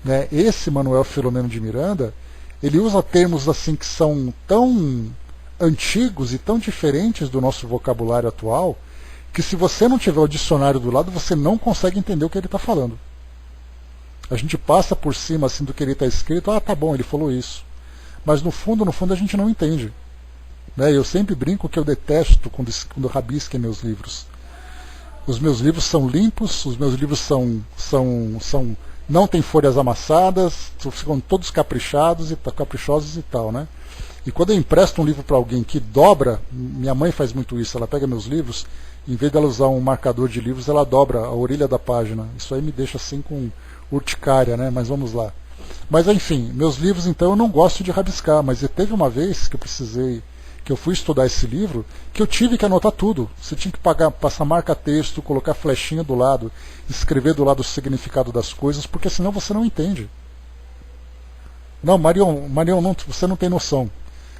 [SPEAKER 1] né? Esse Manuel Filomeno de Miranda, ele usa termos assim que são tão antigos e tão diferentes do nosso vocabulário atual, que se você não tiver o dicionário do lado, você não consegue entender o que ele está falando. A gente passa por cima assim do que ele está escrito, ah, tá bom, ele falou isso. Mas no fundo a gente não entende, né? Eu sempre brinco que eu detesto quando rabisquem meus livros. Os meus livros são limpos, os meus livros não tem folhas amassadas, ficam todos caprichosos e tal, né? E quando eu empresto um livro para alguém que dobra, minha mãe faz muito isso, ela pega meus livros, em vez dela usar um marcador de livros, ela dobra a orelha da página. Isso aí me deixa assim com urticária, né? Mas vamos lá. Mas enfim, meus livros então eu não gosto de rabiscar, mas teve uma vez que eu fui estudar esse livro, que eu tive que anotar tudo. Você tinha que passar marca-texto, colocar flechinha do lado, escrever do lado o significado das coisas, porque senão você não entende. Não, Marion, você não tem noção.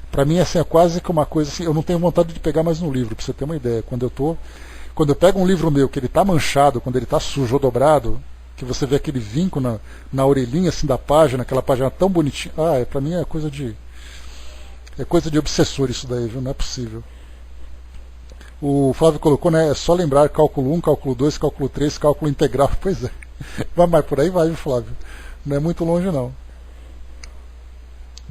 [SPEAKER 1] Para mim assim, é quase que uma coisa assim, eu não tenho vontade de pegar mais no livro, para você ter uma ideia. Quando eu pego um livro meu, que ele está manchado, quando ele está sujo ou dobrado, que você vê aquele vinco na orelhinha assim da página, aquela página tão bonitinha, para mim é coisa de obsessor isso daí, viu? Não é possível. O Flávio colocou, né? É só lembrar cálculo 1, cálculo 2, cálculo 3, cálculo integral. Pois é. Mas por aí vai, viu, Flávio? Não é muito longe, não.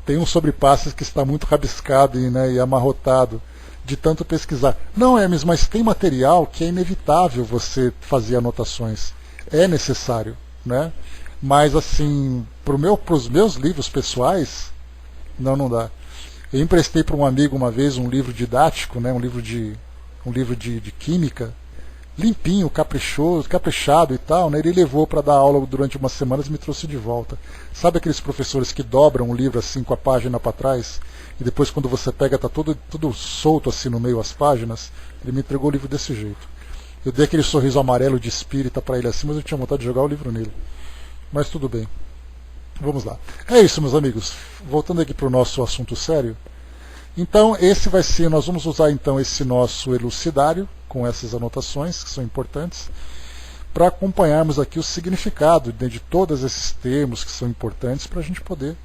[SPEAKER 1] Tem um sobre passes que está muito rabiscado e amarrotado de tanto pesquisar. Não, Hermes, mas tem material que é inevitável você fazer anotações. É necessário, né? Mas assim, para os meus livros pessoais, não dá. Eu emprestei para um amigo uma vez um livro didático, né, um livro de química, limpinho, caprichado e tal, né, ele levou para dar aula durante umas semanas e me trouxe de volta. Sabe aqueles professores que dobram o livro assim com a página para trás e depois quando você pega está tudo solto assim no meio as páginas? Ele me entregou o livro desse jeito. Eu dei aquele sorriso amarelo de espírita para ele assim, mas eu tinha vontade de jogar o livro nele. Mas tudo bem. Vamos lá. É isso, meus amigos. Voltando aqui para o nosso assunto sério. Então, esse vai ser, nós vamos usar então esse nosso elucidário, com essas anotações que são importantes, para acompanharmos aqui o significado de todos esses termos que são importantes para a gente poder